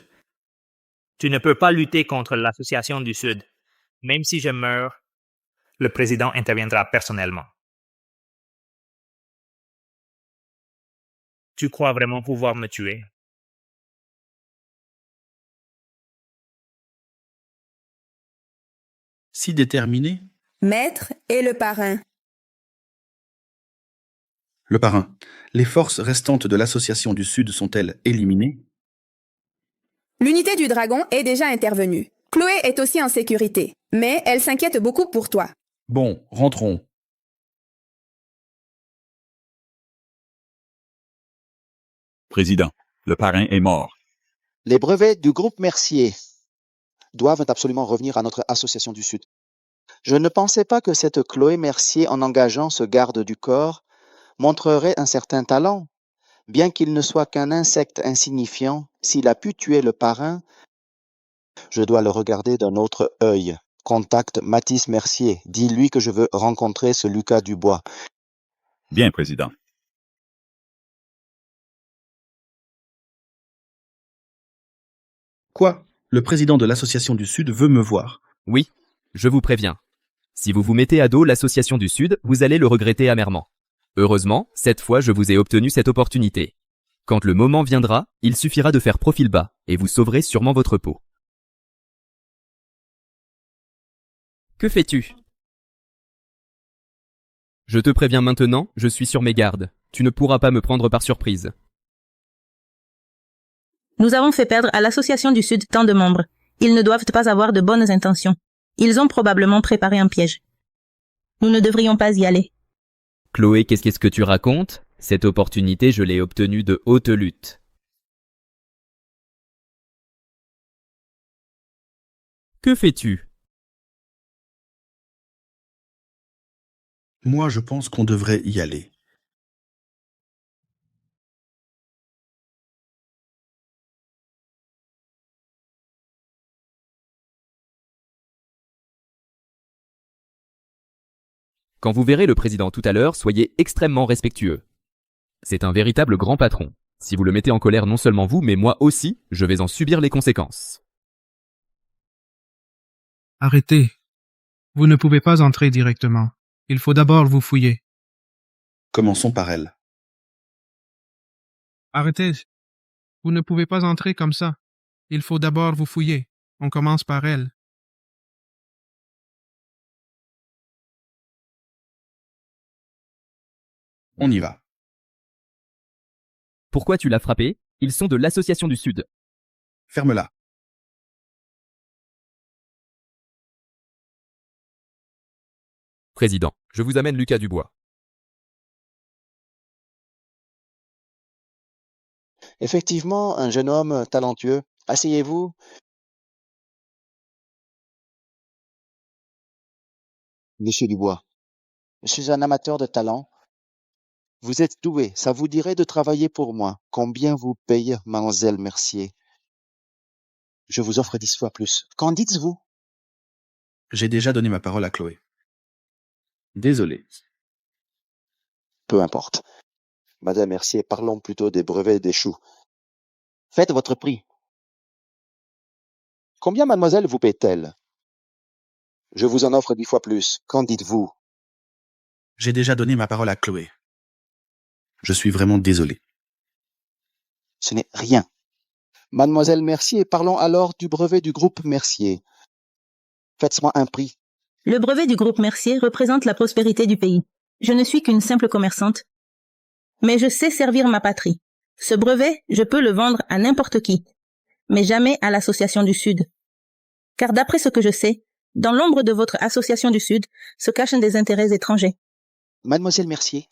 Tu ne peux pas lutter contre l'Association du Sud. Même si je meurs, le président interviendra personnellement. Tu crois vraiment pouvoir me tuer? Si déterminé, Maître et le parrain. le parrain. Les forces restantes de l'Association du Sud sont-elles éliminées? L'unité du dragon est déjà intervenue. Chloé est aussi en sécurité, mais elle s'inquiète beaucoup pour toi. Bon, rentrons. Président, le parrain est mort. Les brevets du groupe Mercier doivent absolument revenir à notre Association du Sud. Je ne pensais pas que cette Chloé Mercier, en engageant ce garde du corps, montrerait un certain talent. Bien qu'il ne soit qu'un insecte insignifiant, s'il a pu tuer le parrain, je dois le regarder d'un autre œil. Contacte Mathis Mercier. Dis-lui que je veux rencontrer ce Lucas Dubois. Bien, Président. Quoi? Le président de l'Association du Sud veut me voir. Oui, je vous préviens. Si vous vous mettez à dos l'Association du Sud, vous allez le regretter amèrement. Heureusement, cette fois je vous ai obtenu cette opportunité. Quand le moment viendra, il suffira de faire profil bas, et vous sauverez sûrement votre peau. Que fais-tu? Je te préviens maintenant, je suis sur mes gardes. Tu ne pourras pas me prendre par surprise. Nous avons fait perdre à l'Association du Sud tant de membres. Ils ne doivent pas avoir de bonnes intentions. Ils ont probablement préparé un piège. Nous ne devrions pas y aller. Chloé, qu'est-ce que tu racontes? Cette opportunité, je l'ai obtenue de haute lutte. Que fais-tu? Moi, je pense qu'on devrait y aller. Quand vous verrez le président tout à l'heure, soyez extrêmement respectueux. C'est un véritable grand patron. Si vous le mettez en colère non seulement vous, mais moi aussi, je vais en subir les conséquences. Arrêtez. Vous ne pouvez pas entrer directement. Il faut d'abord vous fouiller. Commençons par elle. Arrêtez. Vous ne pouvez pas entrer comme ça. Il faut d'abord vous fouiller. On commence par elle. On y va. Pourquoi tu l'as frappé? Ils sont de l'Association du Sud. Ferme-la. Président, je vous amène Lucas Dubois. Effectivement, un jeune homme talentueux. Asseyez-vous. Monsieur Dubois, je suis un amateur de talent. Vous êtes doué. Ça vous dirait de travailler pour moi. Combien vous paye mademoiselle Mercier? Je vous offre 10 fois plus. Qu'en dites-vous? J'ai déjà donné ma parole à Chloé. Désolé. Peu importe. Madame Mercier, parlons plutôt des brevets des choux. Faites votre prix. Combien mademoiselle vous paie-t-elle? Je vous en offre 10 fois plus. Qu'en dites-vous? J'ai déjà donné ma parole à Chloé. Je suis vraiment désolé. Ce n'est rien. Mademoiselle Mercier, parlons alors du brevet du groupe Mercier. Faites-moi un prix. Le brevet du groupe Mercier représente la prospérité du pays. Je ne suis qu'une simple commerçante, mais je sais servir ma patrie. Ce brevet, je peux le vendre à n'importe qui, mais jamais à l'Association du Sud. Car d'après ce que je sais, dans l'ombre de votre Association du Sud se cachent des intérêts étrangers. Mademoiselle Mercier,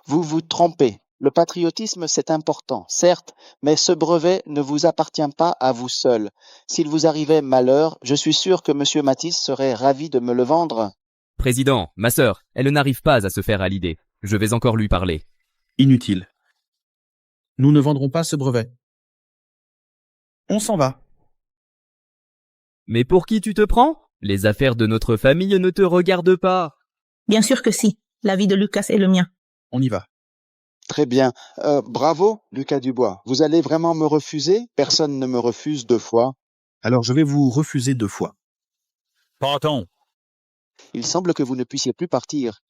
vous vous trompez. Le patriotisme, c'est important, certes, mais ce brevet ne vous appartient pas à vous seul. S'il vous arrivait malheur, je suis sûr que M. Mathis serait ravi de me le vendre. Président, ma sœur, elle n'arrive pas à se faire à l'idée. Je vais encore lui parler. Inutile. Nous ne vendrons pas ce brevet. On s'en va. Mais pour qui tu te prends? Les affaires de notre famille ne te regardent pas. Bien sûr que si. La vie de Lucas est le mien. On y va. Très bien. Bravo, Lucas Dubois. Vous allez vraiment me refuser? Personne ne me refuse 2 fois. Alors je vais vous refuser 2 fois. Partons. Il semble que vous ne puissiez plus partir.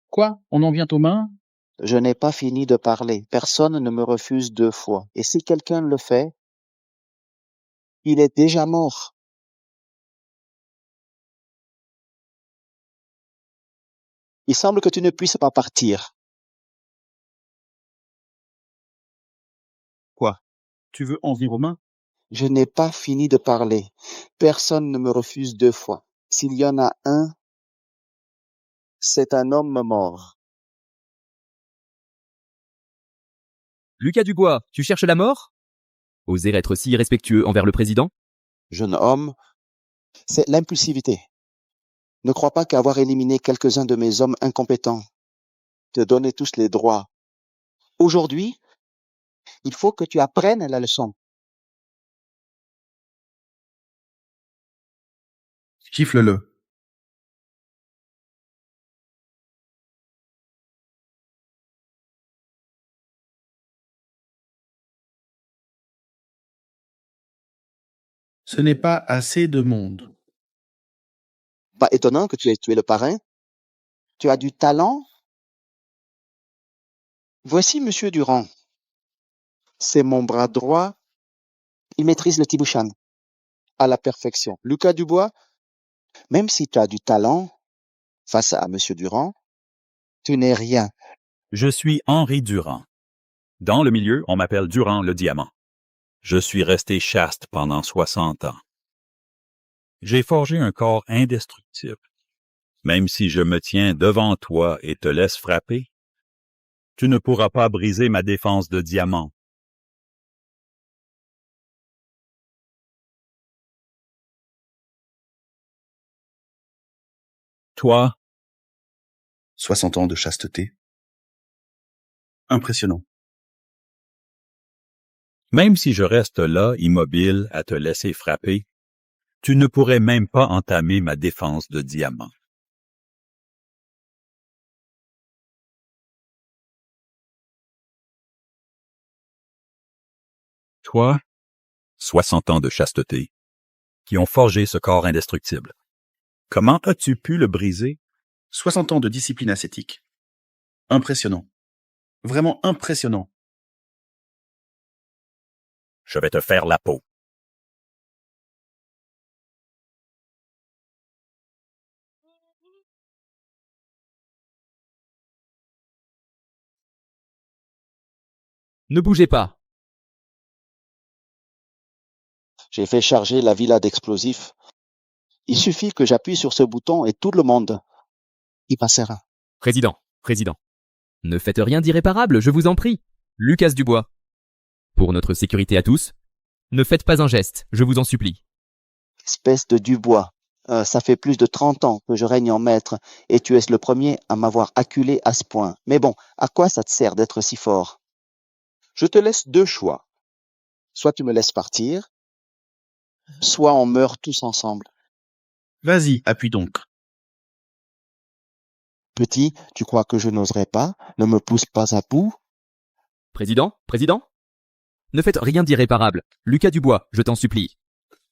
Quoi? On en vient aux mains? Je n'ai pas fini de parler. Personne ne me refuse 2 fois. Et si quelqu'un le fait, il est déjà mort. Il semble que tu ne puisses pas partir. Quoi? Tu veux en venir aux mains? Je n'ai pas fini de parler. Personne ne me refuse 2 fois. S'il y en a un, c'est un homme mort. Lucas Dubois, tu cherches la mort? Oser être si irrespectueux envers le président? Jeune homme, c'est l'impulsivité. Ne crois pas qu'avoir éliminé quelques-uns de mes hommes incompétents te donnait tous les droits. Aujourd'hui, il faut que tu apprennes la leçon. Gifle-le. Ce n'est pas assez de monde. Pas étonnant que tu aies tué le parrain. Tu as du talent. Voici Monsieur Durand. C'est mon bras droit. Il maîtrise le tibouchan à la perfection. Lucas Dubois, même si tu as du talent, face à Monsieur Durand, tu n'es rien. Je suis Henri Durand. Dans le milieu, on m'appelle Durand le Diamant. Je suis resté chaste pendant 60 ans. J'ai forgé un corps indestructible. Même si je me tiens devant toi et te laisse frapper, tu ne pourras pas briser ma défense de diamant. Toi, 60 ans de chasteté. Impressionnant. même si je reste là, immobile, à te laisser frapper, tu ne pourrais même pas entamer ma défense de diamant. Toi, 60 ans de chasteté, qui ont forgé ce corps indestructible. Comment as-tu pu le briser? 60 ans de discipline ascétique. Impressionnant. Vraiment impressionnant. Je vais te faire la peau. Ne bougez pas. J'ai fait charger la villa d'explosifs. Il suffit que j'appuie sur ce bouton et tout le monde y passera. Président, ne faites rien d'irréparable, je vous en prie. Lucas Dubois. Pour notre sécurité à tous, ne faites pas un geste, je vous en supplie. Espèce de Dubois. Ça fait plus de 30 ans que je règne en maître et tu es le premier à m'avoir acculé à ce point. Mais bon, à quoi ça te sert d'être si fort? Je te laisse 2 choix. Soit tu me laisses partir, soit on meurt tous ensemble. Vas-y, appuie donc. Petit, tu crois que je n'oserais pas? Ne me pousse pas à bout. Président, ne faites rien d'irréparable. Lucas Dubois, je t'en supplie.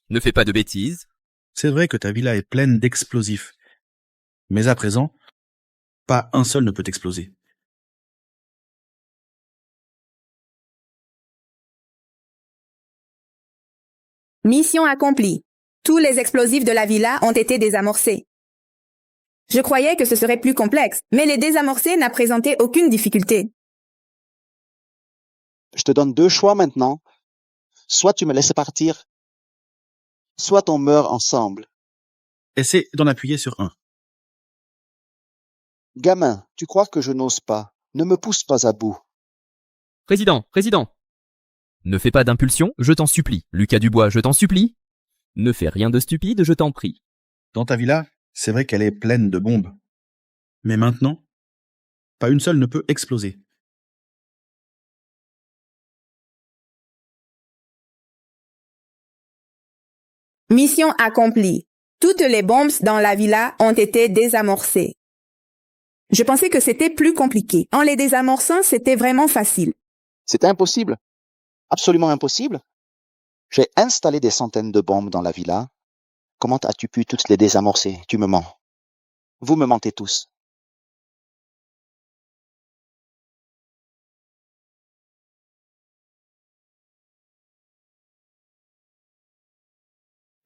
Ne fais pas de bêtises. C'est vrai que ta villa est pleine d'explosifs. Mais à présent, pas un seul ne peut exploser. Mission accomplie. Tous les explosifs de la villa ont été désamorcés. Je croyais que ce serait plus complexe, mais les désamorcer n'a présenté aucune difficulté. Je te donne 2 choix maintenant. Soit tu me laisses partir, soit on meurt ensemble. Essaie d'en appuyer sur un. Gamin, tu crois que je n'ose pas? Ne me pousse pas à bout. Président, ne fais pas d'impulsion, je t'en supplie. Lucas Dubois, je t'en supplie. Ne fais rien de stupide, je t'en prie. Dans ta villa, c'est vrai qu'elle est pleine de bombes. Mais maintenant, pas une seule ne peut exploser. Mission accomplie. Toutes les bombes dans la villa ont été désamorcées. Je pensais que c'était plus compliqué. En les désamorçant, c'était vraiment facile. C'était impossible. Absolument impossible. J'ai installé des centaines de bombes dans la villa. Comment as-tu pu toutes les désamorcer? Tu me mens. Vous me mentez tous.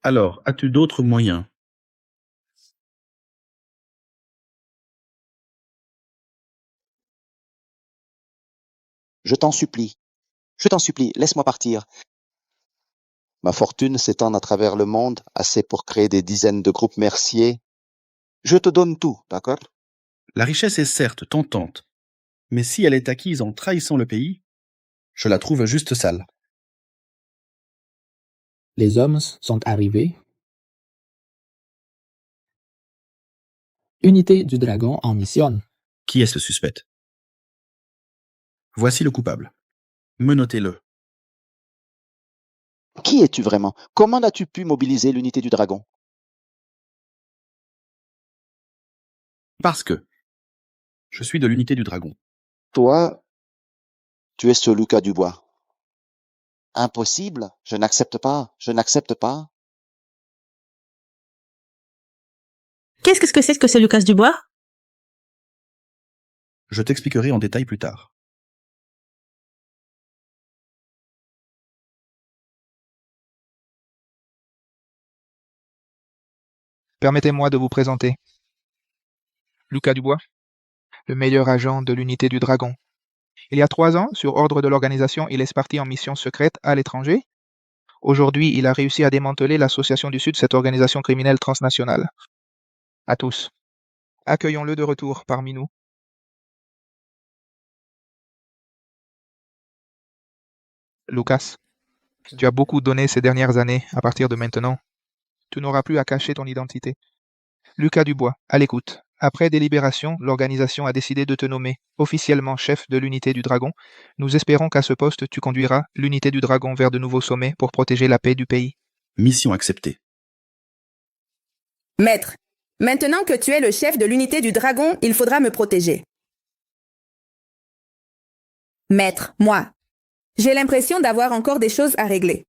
Alors, as-tu d'autres moyens? Je t'en supplie. Je t'en supplie, laisse-moi partir. Ma fortune s'étend à travers le monde, assez pour créer des dizaines de groupes merciers. Je te donne tout, d'accord? La richesse est certes tentante, mais si elle est acquise en trahissant le pays, je la trouve juste sale. Les hommes sont arrivés. Unité du dragon en mission. Qui est ce suspect? Voici le coupable. Menottez-le. Qui es-tu vraiment? Comment as-tu pu mobiliser l'unité du dragon? Parce que je suis de l'unité du dragon. Toi, tu es ce Lucas Dubois. Impossible, je n'accepte pas, je n'accepte pas. Qu'est-ce que c'est que ce Lucas Dubois? Je t'expliquerai en détail plus tard. Permettez-moi de vous présenter. Lucas Dubois, le meilleur agent de l'unité du Dragon. Il y a 3 ans, sur ordre de l'organisation, il est parti en mission secrète à l'étranger. Aujourd'hui, il a réussi à démanteler l'Association du Sud, cette organisation criminelle transnationale. À tous, accueillons-le de retour parmi nous. Lucas, tu as beaucoup donné ces dernières années. À partir de maintenant, tu n'auras plus à cacher ton identité. Lucas Dubois, à l'écoute. Après délibération, l'organisation a décidé de te nommer officiellement chef de l'unité du Dragon. Nous espérons qu'à ce poste, tu conduiras l'unité du Dragon vers de nouveaux sommets pour protéger la paix du pays. Mission acceptée. Maître, maintenant que tu es le chef de l'unité du Dragon, il faudra me protéger. Maître, moi. J'ai l'impression d'avoir encore des choses à régler.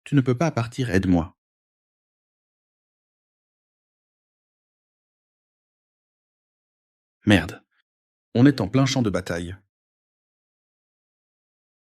Tu ne peux pas partir, aide-moi. Merde. On est en plein champ de bataille.